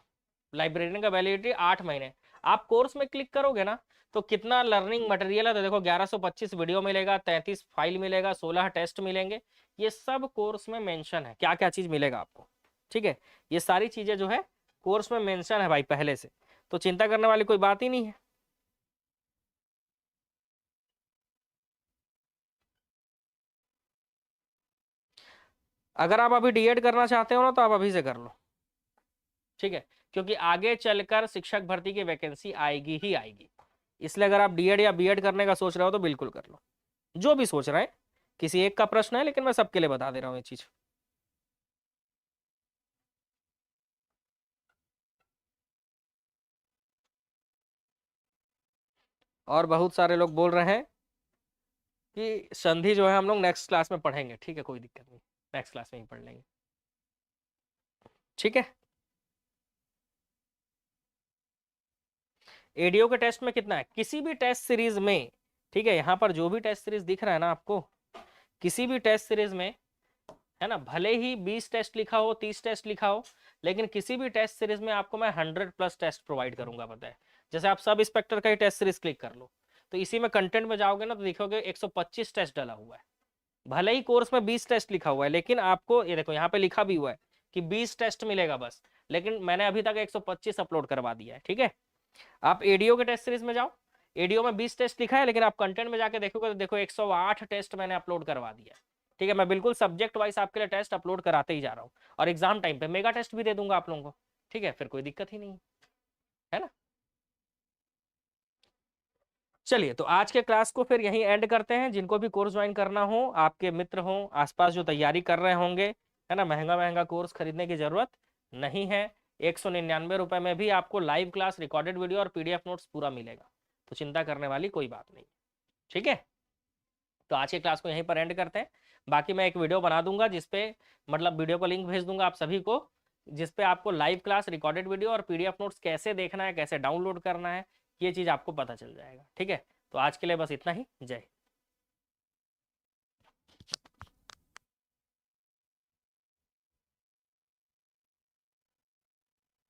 Speaker 1: लाइब्रेरियन का वैलिडिटी 8 महीने। आप कोर्स में क्लिक करोगे ना तो कितना लर्निंग मटेरियल है, तो देखो 1125 वीडियो मिलेगा, 33 फाइल मिलेगा, 16 टेस्ट मिलेंगे, ये सब कोर्स में मेंशन है, क्या क्या चीज मिलेगा आपको। ठीक है, ये सारी चीजें जो है कोर्स में मेंशन है भाई पहले से, तो चिंता करने वाली कोई बात ही नहीं है। अगर आप अभी डीएड करना चाहते हो ना तो आप अभी से कर लो, ठीक है, क्योंकि आगे चलकर शिक्षक भर्ती की वैकेंसी आएगी ही आएगी, इसलिए अगर आप डीएड या बीएड करने का सोच रहे हो तो बिल्कुल कर लो, जो भी सोच रहे हैं, किसी एक का प्रश्न है लेकिन मैं सबके लिए बता दे रहा हूँ ये चीज। और बहुत सारे लोग बोल रहे हैं कि संधि जो है हम लोग नेक्स्ट क्लास में पढ़ेंगे, ठीक है, कोई दिक्कत नहीं, नेक्स्ट क्लास में ही पढ़ लेंगे, ठीक है। एडीओ के टेस्ट में कितना है, किसी भी टेस्ट सीरीज में, ठीक है, यहाँ पर जो भी टेस्ट सीरीज दिख रहा है ना आपको, किसी भी टेस्ट सीरीज में, है ना, भले ही 20 टेस्ट लिखा हो, 30 टेस्ट लिखा हो, लेकिन किसी भी टेस्ट सीरीज में आपको मैं 100+ टेस्ट प्रोवाइड करूंगा, पता है। जैसे आप सब इंस्पेक्टर का ही टेस्ट सीरीज क्लिक कर लो, तो इसी में कंटेंट में जाओगे ना तो देखोगे 125 टेस्ट डाला हुआ है, भले ही कोर्स में 20 टेस्ट लिखा हुआ है, लेकिन आपको ये देखो यहाँ पे लिखा भी हुआ है कि 20 टेस्ट मिलेगा बस, लेकिन मैंने अभी तक 125 अपलोड करवा दिया है, ठीक है। आप एडीओ के टेस्ट सीरीज में जाओ, एडीओ में 20 टेस्ट लिखा है, लेकिन आप कंटेंट में जाके देखोगे तो देखो 108 टेस्ट मैंने अपलोड करवा दिया है, ठीक है। मैं बिल्कुल सब्जेक्ट वाइज आपके लिए टेस्ट अपलोड कराते ही जा रहा हूँ, और एग्जाम टाइम पे मेगा टेस्ट भी दे दूंगा आप लोगों को, ठीक है, फिर कोई दिक्कत ही नहीं है ना। चलिए, तो आज के क्लास को फिर यहीं एंड करते हैं। जिनको भी कोर्स ज्वाइन करना हो, आपके मित्र हो आसपास जो तैयारी कर रहे होंगे, है ना, महंगा महंगा कोर्स खरीदने की जरूरत नहीं है, 199 रुपए में भी आपको लाइव क्लास, रिकॉर्डेड वीडियो और पीडीएफ नोट्स पूरा मिलेगा, तो चिंता करने वाली कोई बात नहीं, ठीक है। तो आज के क्लास को यहीं पर एंड करते हैं, बाकी मैं एक वीडियो बना दूंगा जिसपे, मतलब वीडियो को लिंक भेज दूंगा आप सभी को, जिसपे आपको लाइव क्लास, रिकॉर्डेड वीडियो और पीडीएफ नोट्स कैसे देखना है, कैसे डाउनलोड करना है, ये चीज आपको पता चल जाएगा, ठीक है। तो आज के लिए बस इतना ही, जय हिंद।